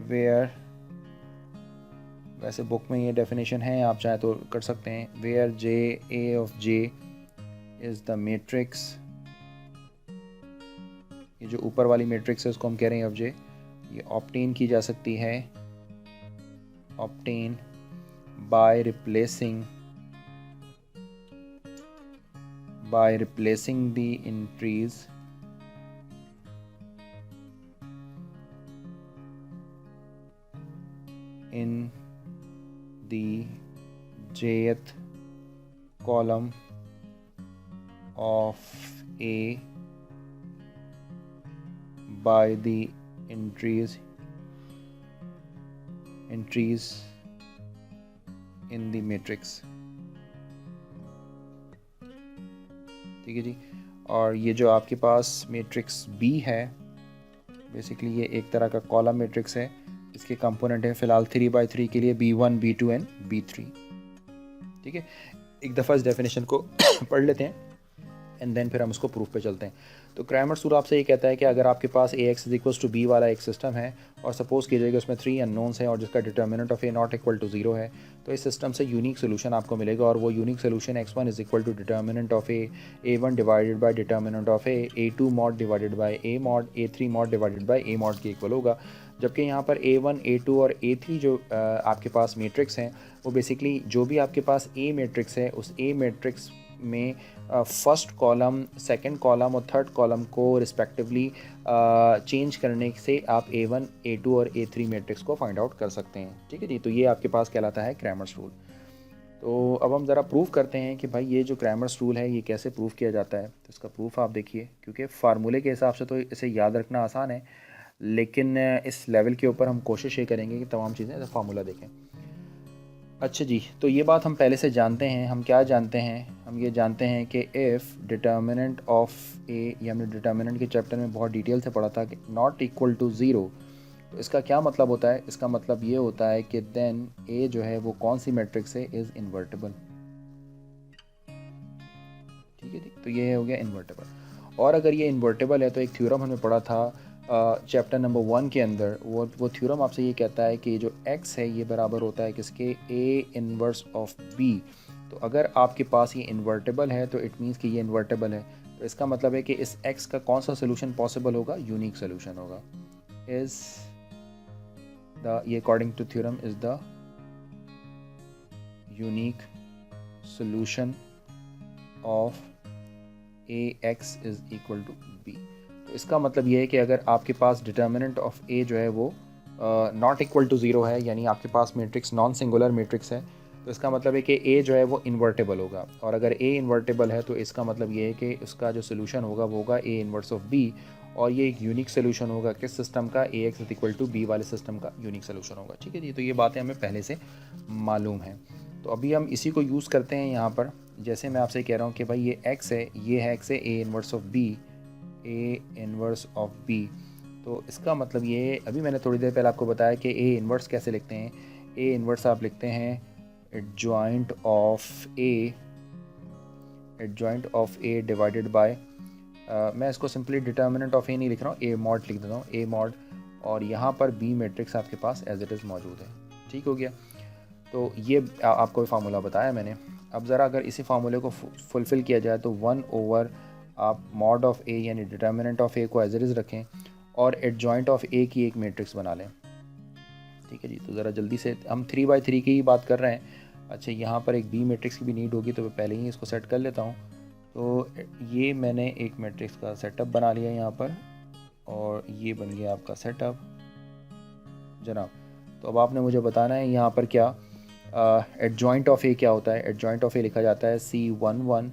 वेयर, वैसे बुक में ये डेफिनेशन है, आप चाहे तो कर सकते हैं, where J A of J is the matrix, ये जो ऊपर वाली मैट्रिक्स है उसको हम कह रहे हैं ऑफ जे, ये ऑब्टेन की जा सकती है, obtain by replacing the entries in the jth column of A by the entries in the matrix। ठीक है जी। और ये जो आपके पास मैट्रिक्स B है, बेसिकली ये एक तरह का कॉलम मैट्रिक्स है, इसके कंपोनेंट है फिलहाल 3/3 के लिए B1 B2 एंड B3। ठीक है, एक दफ़ा इस डेफिनेशन को पढ़ लेते हैं एंड देन फिर हम उसको प्रूफ पे चलते हैं। तो क्रैमर्स रूल आपसे ये कहता है कि अगर आपके पास AX इक्वल्स टू B वाला एक सिस्टम है और सपोज कीजिए कि उसमें 3 अननोन्स हैं और जिसका determinant of A not equal to 0 है, तो इस सिस्टम से यूनिक सोल्यूशन आपको मिलेगा, और वो unique solution x1 is equal to determinant of A1 divided by determinant of A2 mod divided by A mod, A3 mod divided by A mod के इक्वल होगा। जबकि यहाँ पर A1 A2 और A3 जो आपके पास मैट्रिक्स हैं, वो बेसिकली जो भी आपके पास A मैट्रिक्स है उस A मैट्रिक्स में फर्स्ट कॉलम, सेकंड कॉलम और थर्ड कॉलम को रिस्पेक्टिवली चेंज करने से आप A1 A2 और A3 मैट्रिक्स को फाइंड आउट कर सकते हैं। ठीक है जी, तो ये आपके पास कहलाता है क्रैमर्स रूल। तो अब हम ज़रा प्रूफ करते हैं कि भाई ये जो क्रैमर्स रूल है ये कैसे प्रूफ किया जाता है। तो इसका प्रूफ आप देखिए, क्योंकि फार्मूले के हिसाब से तो इसे याद रखना आसान है, लेकिन इस लेवल के ऊपर हम कोशिश ये करेंगे कि तमाम चीज़ें फार्मूला देखें। अच्छा जी, तो ये बात हम पहले से जानते हैं। हम क्या जानते हैं? हम ये जानते हैं कि इफ़ डिटर्मिनेंट ऑफ ए, ये हमने डिटर्मिनेंट के चैप्टर में बहुत डिटेल से पढ़ा था कि नॉट इक्वल टू 0, तो इसका क्या मतलब होता है? इसका मतलब ये होता है कि देन ए जो है वो कौन सी मैट्रिक्स है, इज़ इन्वर्टेबल। ठीक है जी, तो ये हो गया इन्वर्टेबल। और अगर ये इन्वर्टेबल है तो एक थ्योरम हमने पढ़ा था चैप्टर नंबर 1 के अंदर, वो थ्योरम आपसे ये कहता है कि जो x है ये बराबर होता है किसके, A इन्वर्स ऑफ B। तो अगर आपके पास ये इन्वर्टेबल है तो इट मीन्स कि ये इन्वर्टेबल है, तो इसका मतलब है कि इस x का कौन सा सोल्यूशन पॉसिबल होगा, यूनिक सोल्यूशन होगा। इज़ द, ये according to theorem is the unique solution of AX is equal to B। तो इसका मतलब ये है कि अगर आपके पास डिटर्मिनेंट ऑफ A जो है वो नॉट इक्वल टू 0 है, यानी आपके पास मैट्रिक्स नॉन सिंगुलर मैट्रिक्स है, तो इसका मतलब है कि A जो है वो इन्वर्टेबल होगा। और अगर A इन्वर्टेबल है तो इसका मतलब ये है कि उसका जो सोल्यूशन होगा वो होगा A इन्वर्स ऑफ B, और ये एक यूनिक सोल्यूशन होगा किस सिस्टम का, AX is equal to B वाले सिस्टम का यूनिक सोल्यूशन होगा। ठीक है जी, तो ये बातें हमें पहले से मालूम हैं। तो अभी हम इसी को यूज़ करते हैं यहाँ पर। जैसे मैं आपसे कह रहा हूँ कि भाई ये x है, ये है x है A inverse of B, A inverse of B। तो इसका मतलब ये, अभी मैंने थोड़ी देर पहले आपको बताया कि A इन्वर्स कैसे लिखते हैं। A इन्वर्स आप लिखते हैं adjoint of A divided by, मैं इसको सिंपली डिटर्मिनेंट ऑफ A नहीं लिख रहा हूँ, A मॉड लिख देता हूँ, A मॉड, और यहाँ पर B मैट्रिक्स आपके पास एज इट इज़ मौजूद है। ठीक हो गया, तो ये आपको फार्मूला बताया मैंने। अब ज़रा अगर इसी फार्मूले को फुलफ़िल किया जाए तो 1 ओवर आप मॉड ऑफ A यानी डिटर्मिनेंट ऑफ A को एज इट इज़ रखें और एडजॉइंट ऑफ A की एक मैट्रिक्स बना लें। ठीक है जी, तो ज़रा जल्दी से, हम 3/3 की ही बात कर रहे हैं। अच्छा, यहाँ पर एक B मैट्रिक्स की भी नीड होगी, तो मैं पहले ही इसको सेट कर लेता हूँ। तो ये मैंने एक मैट्रिक्स का सेटअप बना लिया यहाँ पर, और ये बन गया आपका सेटअप जनाब। तो अब आपने मुझे बताना है यहाँ पर क्या एडजॉइंट ऑफ A क्या होता है। एडजॉइंट ऑफ A लिखा जाता है C11,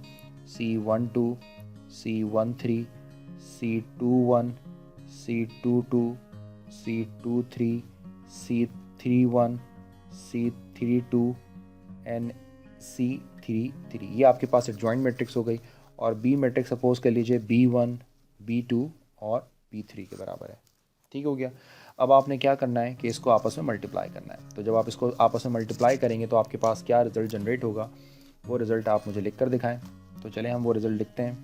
C12, C13, C21, C22, C23, C31, C32 and C33। ये आपके पास एडजॉइंट मैट्रिक्स हो गई। और बी मैट्रिक्स सपोज कर लीजिए B1, B2 और B3 के बराबर है। ठीक हो गया। अब आपने क्या करना है कि इसको आपस में मल्टीप्लाई करना है। तो जब आप इसको आपस में मल्टीप्लाई करेंगे तो आपके पास क्या रिज़ल्ट जनरेट होगा, वो रिज़ल्ट आप मुझे लिख कर दिखाएं। तो चलें हम वो रिज़ल्ट लिखते हैं।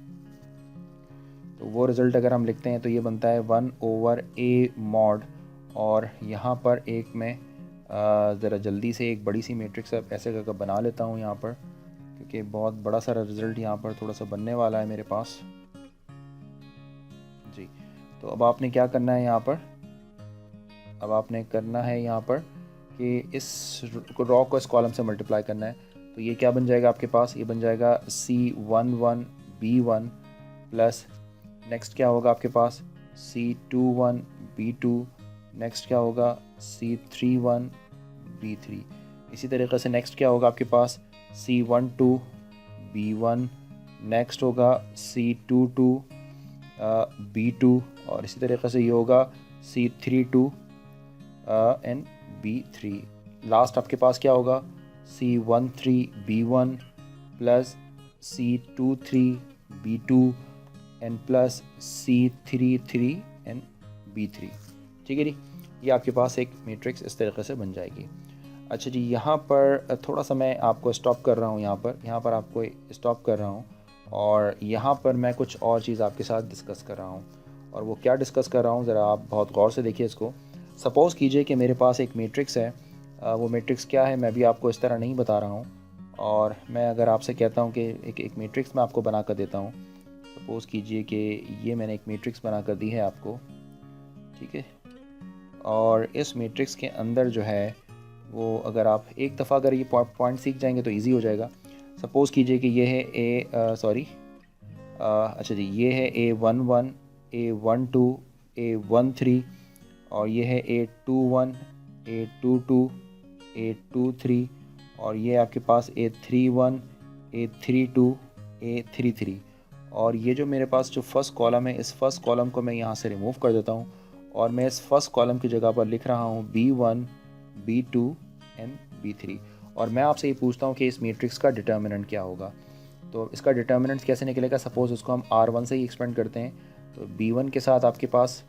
तो वो रिज़ल्ट अगर हम लिखते हैं तो ये बनता है 1/a मॉड, और यहाँ पर एक मैं ज़रा जल्दी से एक बड़ी सी मैट्रिक्स ऐसे करके बना लेता हूँ यहाँ पर, क्योंकि बहुत बड़ा सारा रिज़ल्ट यहाँ पर थोड़ा सा बनने वाला है मेरे पास जी। तो अब आपने क्या करना है यहाँ पर, अब आपने करना है यहाँ पर कि इस रॉ को इस कॉलम से मल्टीप्लाई करना है। तो ये क्या बन जाएगा आपके पास, ये बन जाएगा C11 B1 प्लस नेक्स्ट क्या होगा आपके पास C21 B2, नेक्स्ट क्या होगा C31 B3। इसी तरीके से नेक्स्ट क्या होगा आपके पास C12 B1, नेक्स्ट होगा C22 B2, और इसी तरीके से ये होगा C32 एंड B3। लास्ट आपके पास क्या होगा C13 B1 plus C23 B2 and plus C33 and B3। ठीक है जी, ये आपके पास एक मैट्रिक्स इस तरीके से बन जाएगी। अच्छा जी, यहाँ पर थोड़ा सा मैं आपको स्टॉप कर रहा हूँ, यहाँ पर आपको स्टॉप कर रहा हूँ, और यहाँ पर मैं कुछ और चीज़ आपके साथ डिस्कस कर रहा हूँ। और वो क्या डिस्कस कर रहा हूँ, ज़रा आप बहुत गौर से देखिए इसको। सपोज़ कीजिए कि मेरे पास एक मैट्रिक्स है, वो मैट्रिक्स क्या है मैं भी आपको इस तरह नहीं बता रहा हूँ, और मैं अगर आपसे कहता हूँ कि एक मैट्रिक्स मैं आपको बना कर देता हूँ। सपोज़ कीजिए कि ये मैंने एक मैट्रिक्स बना कर दी है आपको, ठीक है। और इस मैट्रिक्स के अंदर जो है वो अगर आप एक दफ़ा अगर ये पॉइंट सीख जाएंगे तो इजी हो जाएगा। सपोज़ कीजिए कि ये है अच्छा जी, ये है A11, A12, A13, और ये है A21, A22, A23, और ये आपके पास A31, A32, A33। और ये जो मेरे पास जो फर्स्ट कॉलम है, इस फर्स्ट कॉलम को मैं यहाँ से रिमूव कर देता हूँ, और मैं इस फर्स्ट कॉलम की जगह पर लिख रहा हूँ B1, B2 एंड B3। और मैं आपसे ये पूछता हूँ कि इस मैट्रिक्स का डिटर्मिनेंट क्या होगा। तो इसका डिटर्मिनेंट कैसे निकलेगा, सपोज़ उसको हम R1 से ही एक्सपेंड करते हैं। तो B1 के साथ आपके पास,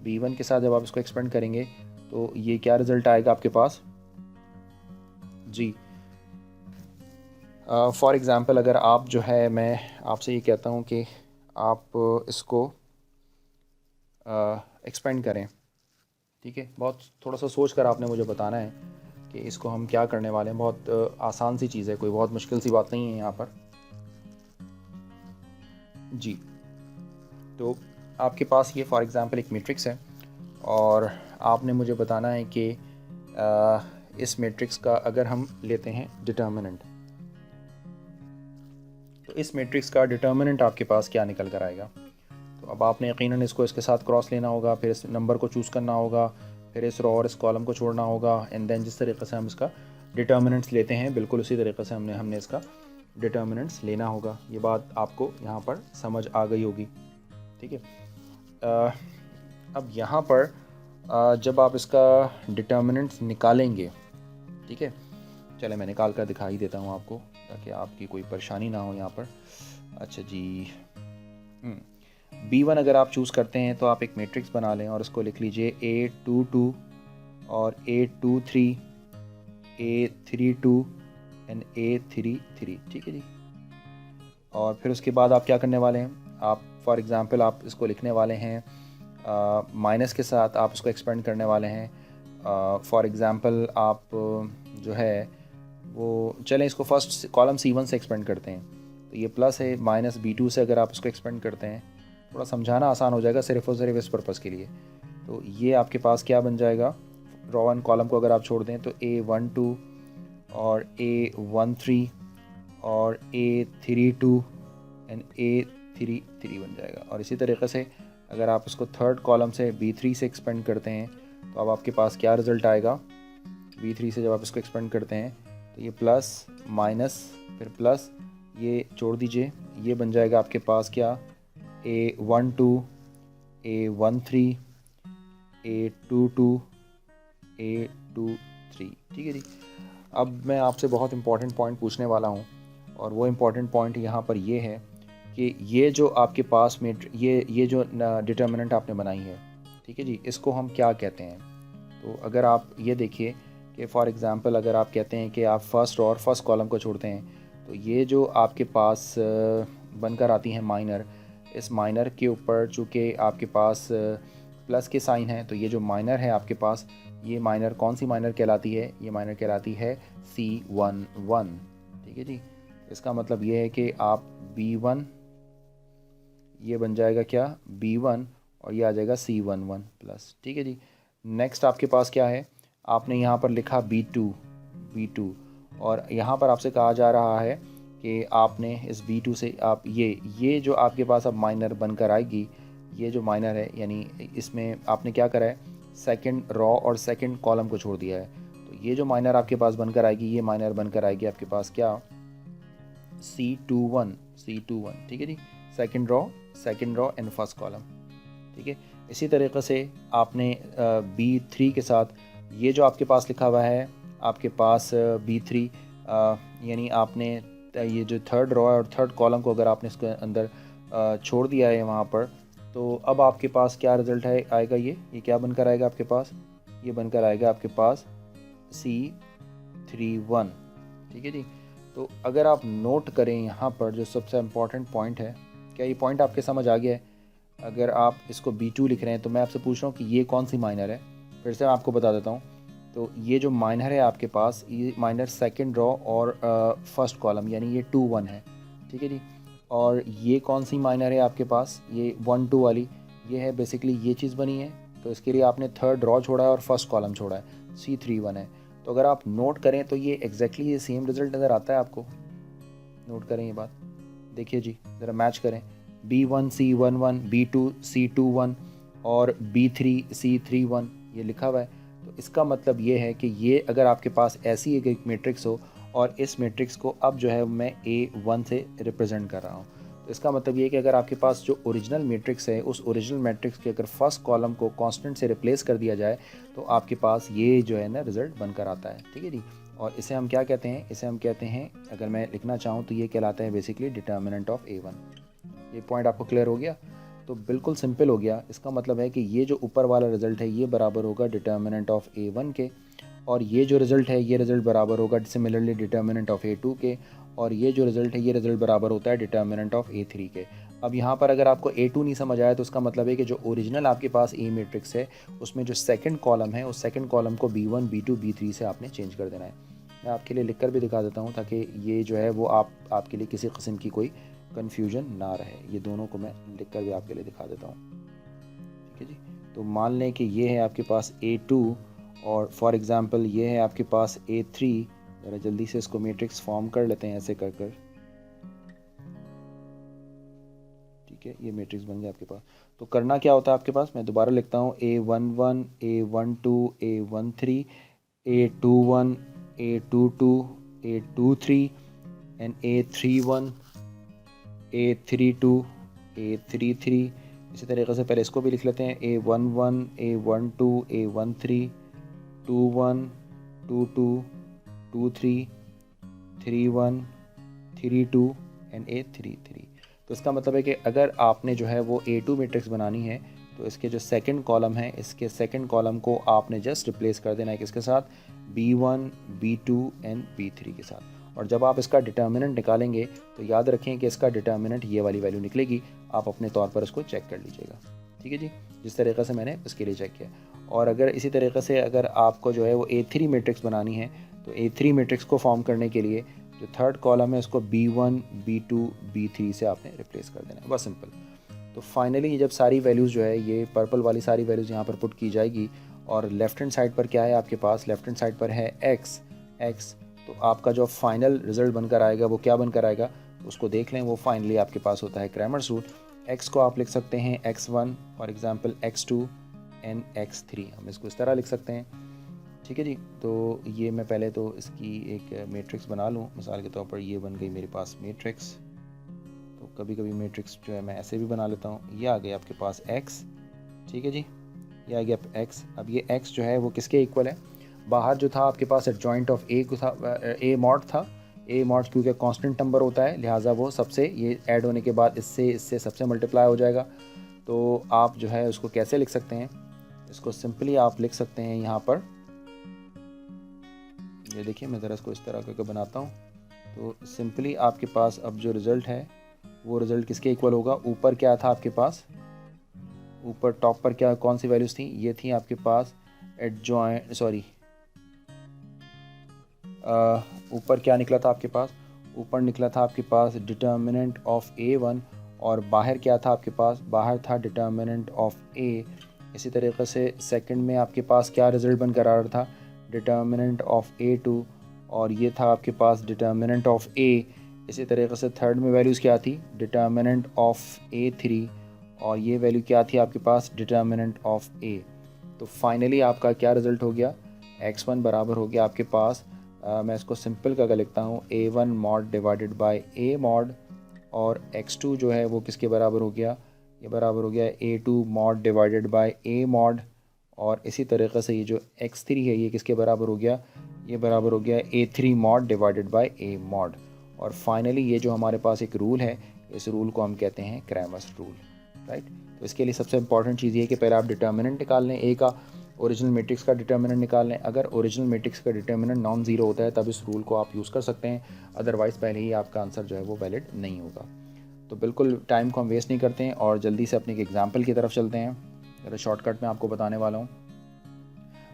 B1 के साथ जब आप इसको एक्सपेंड करेंगे तो ये क्या रिज़ल्ट आएगा आपके पास जी। फॉर एग्ज़ाम्पल अगर आप जो है, मैं आपसे ये कहता हूँ कि आप इसको एक्सपेंड करें, ठीक है। बहुत थोड़ा सा सोच कर आपने मुझे बताना है कि इसको हम क्या करने वाले हैं। बहुत आसान सी चीज़ है, कोई बहुत मुश्किल सी बात नहीं है यहाँ पर जी। तो आपके पास ये फॉर एग्ज़ाम्पल एक मैट्रिक्स है, और आपने मुझे बताना है कि इस मैट्रिक्स का अगर हम लेते हैं डिटर्मिनेंट, तो इस मैट्रिक्स का डिटर्मिनेंट आपके पास क्या निकल कर आएगा। तो अब आपने यकीनन इसको इसके साथ क्रॉस लेना होगा, फिर इस नंबर को चूज़ करना होगा, फिर इस रो और इस कॉलम को छोड़ना होगा, एंड देन जिस तरीके से हम इसका डिटर्मिनेंट्स लेते हैं बिल्कुल उसी तरीके से हमने इसका डिटर्मिनेंट्स लेना होगा। ये बात आपको यहाँ पर समझ आ गई होगी, ठीक है। अब यहाँ पर जब आप इसका डिटर्मिनेंट्स निकालेंगे, ठीक है, चले मैं निकाल कर दिखाई देता हूँ आपको ताकि आपकी कोई परेशानी ना हो यहाँ पर। अच्छा जी, B1 अगर आप चूज़ करते हैं तो आप एक मैट्रिक्स बना लें और उसको लिख लीजिए A22 और A23, A32 एंड A33, ठीक है जी। और फिर उसके बाद आप क्या करने वाले हैं, आप फॉर एग्ज़ाम्पल आप इसको लिखने वाले हैं माइनस के साथ, आप उसको एक्सपेंड करने वाले हैं। फॉर एग्ज़ाम्पल आप जो है वो, चलें इसको फर्स्ट कॉलम C1 से एक्सपेंड करते हैं, तो ये प्लस है, माइनस B2 से अगर आप इसको एक्सपेंड करते हैं, थोड़ा समझाना आसान हो जाएगा सिर्फ और सिर्फ इस पर्पज़ के लिए। तो ये आपके पास क्या बन जाएगा, रो एंड कॉलम को अगर आप छोड़ दें तो A12 और A13 और A32 एंड A33 बन जाएगा। और इसी तरीके से अगर आप इसको थर्ड कॉलम से B3 से एक्सपेंड करते हैं तो अब आपके पास क्या रिज़ल्ट आएगा, B3 से जब आप इसको एक्सपेंड करते हैं तो ये प्लस माइनस फिर प्लस, ये छोड़ दीजिए, ये बन जाएगा आपके पास क्या A12 A13, A22, A23। ठीक है जी। अब मैं आपसे बहुत इंपॉर्टेंट पॉइंट पूछने वाला हूँ, और वो इम्पॉर्टेंट पॉइंट यहाँ पर ये है कि ये जो आपके पास में ये जो डिटर्मिनेंट आपने बनाई है, ठीक है जी, इसको हम क्या कहते हैं। तो अगर आप ये देखिए कि फॉर एग्ज़ाम्पल अगर आप कहते हैं कि आप फर्स्ट रो और फर्स्ट कॉलम को छोड़ते हैं, तो ये जो आपके पास बनकर आती हैं माइनर, इस माइनर के ऊपर चूँकि आपके पास प्लस के साइन है, तो ये जो माइनर है आपके पास, ये माइनर कौन सी माइनर कहलाती है, ये माइनर कहलाती है C11। ठीक है जी। इसका मतलब ये है कि आप B1, ये बन जाएगा क्या B1, और ये आ जाएगा C11 प्लस। ठीक है जी। नेक्स्ट आपके पास क्या है, आपने यहाँ पर लिखा B2, और यहाँ पर आपसे कहा जा रहा है कि आपने इस B2 से आप ये जो आपके पास अब माइनर बनकर आएगी, ये जो माइनर है, यानी इसमें आपने क्या करा है, सेकंड रॉ और सेकंड कॉलम को छोड़ दिया है। तो ये जो माइनर आपके पास बनकर आएगी, ये माइनर बनकर आएगी आपके पास क्या, C21। ठीक है जी। Second row and first column. ठीक है। इसी तरीके से आपने B3 के साथ ये जो आपके पास लिखा हुआ है आपके पास B3, यानी आपने ये जो थर्ड रॉ और थर्ड कॉलम को अगर आपने इसके अंदर छोड़ दिया है वहाँ पर, तो अब आपके पास क्या रिज़ल्ट है आएगा, ये क्या बनकर आएगा आपके पास, ये बनकर आएगा आपके पास C31। ठीक है जी। तो अगर आप नोट करें यहाँ पर जो सबसे इम्पॉर्टेंट पॉइंट है, क्या ये पॉइंट आपके समझ आ गया है। अगर आप इसको B2 लिख रहे हैं, तो मैं आपसे पूछ रहा हूँ कि ये कौन सी माइनर है, फिर से मैं आपको बता देता हूँ। तो ये जो माइनर है आपके पास, ये माइनर सेकंड रॉ और फर्स्ट कॉलम, यानी ये 2 1 है। ठीक है जी। और ये कौन सी माइनर है आपके पास, ये 1 2 वाली, ये है बेसिकली ये चीज़ बनी है। तो इसके लिए आपने थर्ड रॉ छोड़ा है और फर्स्ट कॉलम छोड़ा है, C31 है। तो अगर आप नोट करें तो ये एग्जैक्टली ये सेम रिजल्ट नज़र आता है आपको। नोट करें ये बात, देखिए जी, ज़रा मैच करें। B1 C11, B2 C21 और B3 C31 ये लिखा हुआ है। तो इसका मतलब ये है कि ये अगर आपके पास ऐसी एक मैट्रिक्स हो, और इस मैट्रिक्स को अब जो है मैं A1 से रिप्रेजेंट कर रहा हूँ, तो इसका मतलब ये है कि अगर आपके पास जो ओरिजिनल मैट्रिक्स है, उस ओरिजिनल मैट्रिक्स के अगर फर्स्ट कॉलम को कांस्टेंट से रिप्लेस कर दिया जाए, तो आपके पास ये जो है ना रिजल्ट बनकर आता है। ठीक है जी। और इसे हम क्या कहते हैं, इसे हम कहते हैं, अगर मैं लिखना चाहूँ तो ये कहलाता है बेसिकली डिटर्मिनेंट ऑफ A1। ये पॉइंट आपको क्लियर हो गया। तो बिल्कुल सिंपल हो गया। इसका मतलब है कि ये जो ऊपर वाला रिजल्ट है, ये बराबर होगा डिटर्मिनेंट ऑफ A1 के, और ये जो रिज़ल्ट है, ये रिज़ल्ट बराबर होगा सिमिलरली डिटर्मिनेंट ऑफ A2 के, और ये जो रिज़ल्ट है, ये रिज़ल्ट बराबर होता है डिटर्मिनेंट ऑफ A3 के। अब यहाँ पर अगर आपको A2 नहीं समझ आया, तो उसका मतलब है कि जो ओरिजिनल आपके पास ए मैट्रिक्स है, उसमें जो सेकंड कॉलम है, उस सेकंड कॉलम को B1 B2 B3 से आपने चेंज कर देना है। मैं आपके लिए लिख कर भी दिखा देता हूँ, ताकि ये जो है वो आपके लिए किसी किस्म की कोई कन्फ्यूजन ना रहे। ये दोनों को मैं लिख कर भी आपके लिए दिखा देता हूँ। ठीक है जी। तो मान लें कि ये है आपके पास A2, और फॉर एग्ज़ाम्पल ये है आपके पास A3। ज़रा जल्दी से इसको मैट्रिक्स फॉर्म कर लेते हैं ऐसे कर कर। ठीक है, ये मैट्रिक्स बन गया आपके पास। तो करना क्या होता है आपके पास, मैं दोबारा लिखता हूँ, A11 A12 A13 A21 A22 A23 and A31 A32 A33। इसी तरीके से पहले इसको भी लिख लेते हैं, A11 A12 A13 21 22 23 31 32 and A33। तो इसका मतलब है कि अगर आपने जो है वो A2 मैट्रिक्स बनानी है, तो इसके जो सेकंड कॉलम है, इसके सेकंड कॉलम को आपने जस्ट रिप्लेस कर देना है किसके साथ, B1 B2 एंड B3 के साथ। और जब आप इसका डिटर्मिनेंट निकालेंगे, तो याद रखें कि इसका डिटर्मिनेंट ये वाली वैल्यू निकलेगी। आप अपने तौर पर इसको चेक कर लीजिएगा। ठीक है जी, जिस तरीक़े से मैंने इसके लिए चेक किया। और अगर इसी तरीके से अगर आपको जो है वो A3 मैट्रिक्स बनानी है, तो A3 मैट्रिक्स को फॉर्म करने के लिए जो थर्ड कॉलम है, उसको B1 B2 B3 से आपने रिप्लेस कर देना है, बस सिंपल। तो फाइनली जब सारी वैल्यूज़ जो है, ये पर्पल वाली सारी वैल्यूज़ यहाँ पर पुट की जाएगी, और लेफ़्ट हैंड साइड पर क्या है आपके पास, लेफ़्ट हैंड साइड पर है x। तो आपका जो फाइनल रिज़ल्ट बनकर आएगा वो क्या बनकर आएगा, उसको देख लें। वो फाइनली आपके पास होता है क्रैमर्स रूल। x को आप लिख सकते हैं x1, for example x2 and x3, हम इसको इस तरह लिख सकते हैं। ठीक है जी। तो ये मैं पहले तो इसकी एक मैट्रिक्स बना लूँ। मिसाल के तौर पर ये बन गई मेरे पास मैट्रिक्स। तो कभी कभी मैट्रिक्स जो है मैं ऐसे भी बना लेता हूँ। ये आ गई आपके पास x, ठीक है जी, ये आ गया x। अब ये x जो है वो किसके इक्वल है, बाहर जो था आपके पास एडजॉइंट ऑफ a को था, a मॉड था, a मॉड क्योंकि कांस्टेंट नंबर होता है लिहाजा वो सबसे, ये ऐड होने के बाद इससे सबसे मल्टीप्लाई हो जाएगा। तो आप जो है उसको कैसे लिख सकते हैं, इसको सिंपली आप लिख सकते हैं यहाँ पर, ये देखिए मैं ज़रा इसको इस तरह करके बनाता हूँ। तो सिंपली आपके पास अब जो रिज़ल्ट है वो रिज़ल्ट किसके इक्वल होगा, ऊपर क्या था आपके पास, ऊपर टॉप पर क्या कौन सी वैल्यूज़ थी, ये थी आपके पास एडजॉइंट, सॉरी ऊपर क्या निकला था आपके पास, ऊपर निकला था आपके पास डिटर्मिनेंट ऑफ A1, और बाहर क्या था आपके पास, बाहर था डिटर्मिनेंट ऑफ A। इसी तरीके से सेकंड में आपके पास क्या रिज़ल्ट बनकर आ रहा था, डिटर्मिनेंट ऑफ A2, और ये था आपके पास डिटर्मिनेंट ऑफ A। इसी तरीके से थर्ड में वैल्यूज़ क्या थी, डिटर्मिनेंट ऑफ A3, और ये वैल्यू क्या थी आपके पास, डिटर्मिनेंट ऑफ A। तो फाइनली आपका क्या रिज़ल्ट हो गया, x1 बराबर हो गया आपके पास, मैं इसको सिंपल करके लिखता हूँ A1 mod divided by A mod, और x2 जो है वो किसके बराबर हो गया, ये बराबर हो गया A2 mod divided by A mod, और इसी तरीके से ये जो x3 है ये किसके बराबर हो गया, ये बराबर हो गया A3 mod divided by A mod. और फाइनली ये जो हमारे पास एक रूल है, इस रूल को हम कहते हैं क्रैमर्स रूल, राइट। तो इसके लिए सबसे इंपॉर्टेंट चीज़ ये है कि पहले आप डिटर्मिनेंट निकाल लें, ए का ओरिजिनल मैट्रिक्स का डिटर्मिनेंट निकाल लें। अगर ओरिजिनल मैट्रिक्स का डिटर्मिनेंट नॉन ज़ीरो होता है तब इस रूल को आप यूज़ कर सकते हैं, अदरवाइज़ पहले ही आपका आंसर जो है वो वैलिड नहीं होगा। तो बिल्कुल टाइम को हम वेस्ट नहीं करते हैं और जल्दी से अपने एक एग्जाम्पल की तरफ चलते हैं। ज़रा शॉर्टकट में आपको बताने वाला हूँ।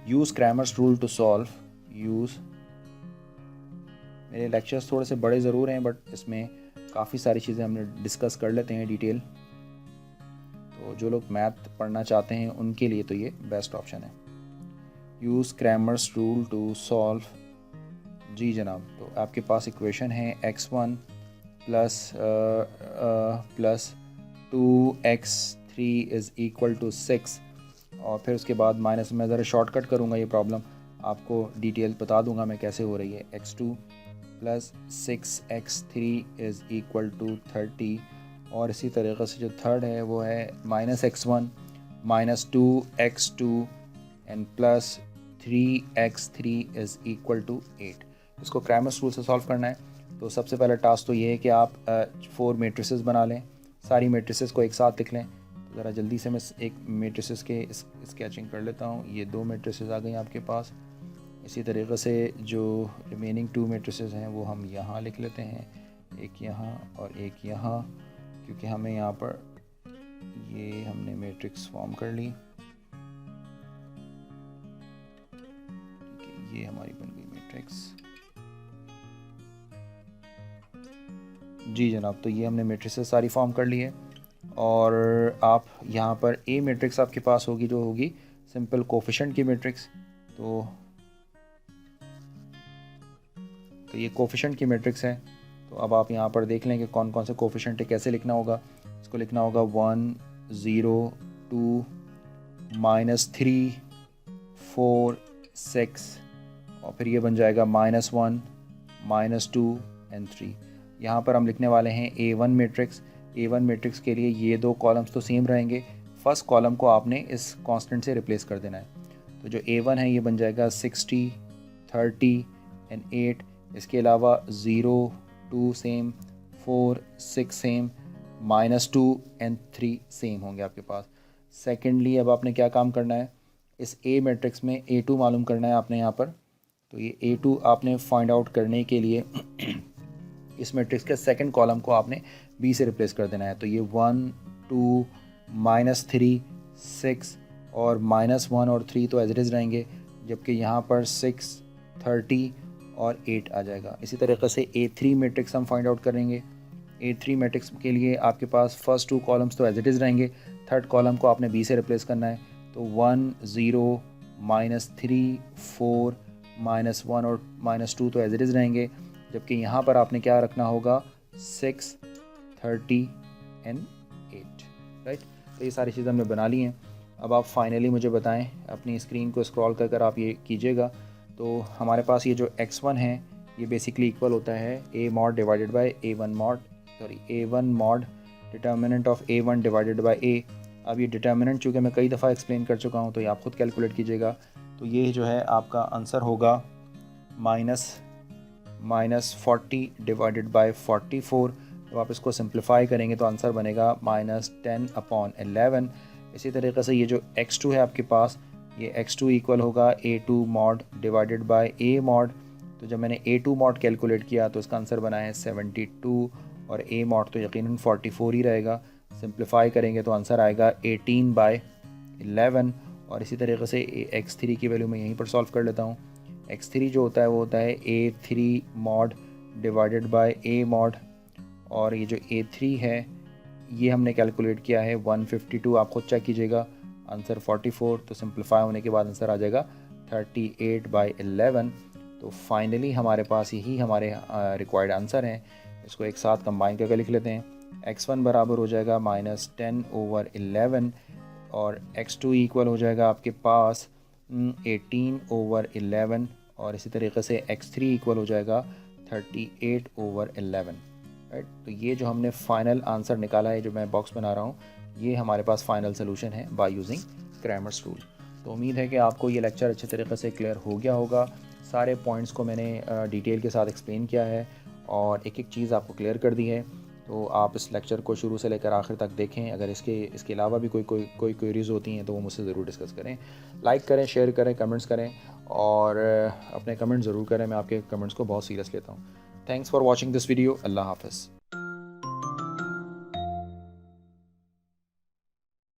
Use Cramer's rule to solve, use, मेरे लेक्चर्स थोड़े से बड़े ज़रूर हैं बट इसमें काफ़ी सारी चीज़ें हमने डिस्कस कर लेते हैं डिटेल, तो जो लोग मैथ पढ़ना चाहते हैं उनके लिए तो ये बेस्ट ऑप्शन है। Use Cramer's rule to solve, जी जनाब। तो आपके पास इक्वेशन है x1 plus 2x3 is equal to 6, और फिर उसके बाद माइनस, मैं ज़रा शॉर्टकट करूँगा ये प्रॉब्लम, आपको डिटेल बता दूँगा मैं कैसे हो रही है। x2 plus 6x3 is equal to 30, और इसी तरीके से जो थर्ड है वो है minus x1 minus 2x2 and plus 3x3 is equal to 8। इसको क्रैमर्स रूल से सॉल्व करना है। तो सबसे पहला टास्क तो ये है कि आप 4 मैट्रिसेस बना लें, सारी मैट्रिसेस को एक साथ लिख लें। तो ज़रा जल्दी से मैं एक मैट्रिसेस के स्केचिंग कर लेता हूँ। ये 2 मैट्रिसेस आ गई आपके पास। इसी तरीके से जो रिमेनिंग 2 मैट्रिसेस हैं वो हम यहाँ लिख लेते हैं, एक यहाँ और एक यहाँ, क्योंकि हमें यहाँ पर ये हमने मैट्रिक्स फॉर्म कर ली। ये हमारी बन गई मैट्रिक्स, जी जनाब। तो ये हमने मैट्रिसेस सारी फॉर्म कर ली है, और आप यहाँ पर ए मैट्रिक्स आपके पास होगी जो होगी सिंपल कोफिशिएंट की मैट्रिक्स। तो ये कोफिशिएंट की मैट्रिक्स है। तो अब आप यहाँ पर देख लें कि कौन कौन से कोफिशिएंट है, कैसे लिखना होगा। इसको लिखना होगा 1 0 2 -3 4 6, और फिर ये बन जाएगा -1 -2 एंड 3। यहाँ पर हम लिखने वाले हैं A1 मैट्रिक्स। A1 मैट्रिक्स के लिए ये 2 कॉलम्स तो सेम रहेंगे, फर्स्ट कॉलम को आपने इस कांस्टेंट से रिप्लेस कर देना है। तो जो A1 है ये बन जाएगा 60 30 एंड 8। इसके अलावा 0 2 सेम, 4 6 सेम, -2 एंड 3 सेम होंगे आपके पास। सेकेंडली अब आपने क्या काम करना है, इस A मैट्रिक्स में A2 मालूम करना है आपने यहाँ पर। तो ये A2 आपने फाइंड आउट करने के लिए इस मैट्रिक्स के सेकंड कॉलम को आपने B से रिप्लेस कर देना है। तो ये 1 2 -3 6 और -1 और 3 तो एज इट इज़ रहेंगे, जबकि यहाँ पर 6 30 और 8 आ जाएगा। इसी तरीके से A3 मैट्रिक्स हम फाइंड आउट करेंगे। A3 मैट्रिक्स के लिए आपके पास फर्स्ट 2 कॉलम्स तो एज इट इज़ रहेंगे, थर्ड कॉलम को आपने B से रिप्लेस करना है। तो 1 0 -3 4 -1 और -2 तो एज इट इज़ रहेंगे, जबकि यहाँ पर आपने क्या रखना होगा 6 30 एंड 8, राइट। तो ये सारी चीज़ें हमने बना ली हैं। अब आप फाइनली मुझे बताएं, अपनी स्क्रीन को स्क्रॉल कर आप ये कीजिएगा। तो हमारे पास ये जो x1 है ये बेसिकली इक्वल होता है A mod divided bye A1 mod, A1 mod determinant of A1 divided by A। अब ये डिटर्मिनेंट चूँकि मैं कई दफ़ा एक्सप्लेन कर चुका हूँ तो ये आप ख़ुद कैलकुलेट कीजिएगा। तो ये जो है आपका आंसर होगा माइनस 40 डिवाइडेड बाय 44। जब आप इसको सिंप्लीफाई करेंगे तो आंसर बनेगा -10/11। इसी तरीके से ये जो x2 है आपके पास, ये x2 इक्वल होगा a2 mod divided by a mod. तो जब मैंने a2 मॉड कैलकुलेट किया तो इसका आंसर बना है 72 और a मॉड तो यकीनन 44 ही रहेगा। सिंप्लीफाई करेंगे तो आंसर आएगा 18/11। और इसी तरीके से x3 की वैल्यू मैं यहीं पर सॉल्व कर लेता हूँ। x3 जो होता है वो होता है a3 mod divided by a mod, और ये जो a3 है ये हमने कैलकुलेट किया है 152। आप खुद चेक कीजिएगा, आंसर 44। तो सिंप्लीफाई होने के बाद आंसर आ जाएगा 38/11। तो फाइनली हमारे पास यही हमारे रिक्वायर्ड आंसर हैं। इसको एक साथ कंबाइन करके लिख लेते हैं। x1 बराबर हो जाएगा -10/11 और x2 इक्वल हो जाएगा आपके पास 18/11 और इसी तरीके से x3 इक्वल हो जाएगा 38/11। राइट, तो ये जो हमने फाइनल आंसर निकाला है, जो मैं बॉक्स बना रहा हूँ, ये हमारे पास फाइनल सोल्यूशन है बाय यूजिंग क्रैमर्स रूल। तो उम्मीद है कि आपको ये लेक्चर अच्छे तरीके से क्लियर हो गया होगा। सारे पॉइंट्स को मैंने डिटेल के साथ एक्सप्लेन किया है और एक एक चीज़ आपको क्लियर कर दी है। तो आप इस लेक्चर को शुरू से लेकर आखिर तक देखें। अगर इसके अलावा भी कोई क्वेरीज़ होती हैं तो वो मुझसे ज़रूर डिस्कस करें। लाइक करें, शेयर करें, कमेंट्स करें और अपने कमेंट ज़रूर करें। मैं आपके कमेंट्स को बहुत सीरियस लेता हूँ। Thanks for watching this video. अल्लाह हाफ़िज़।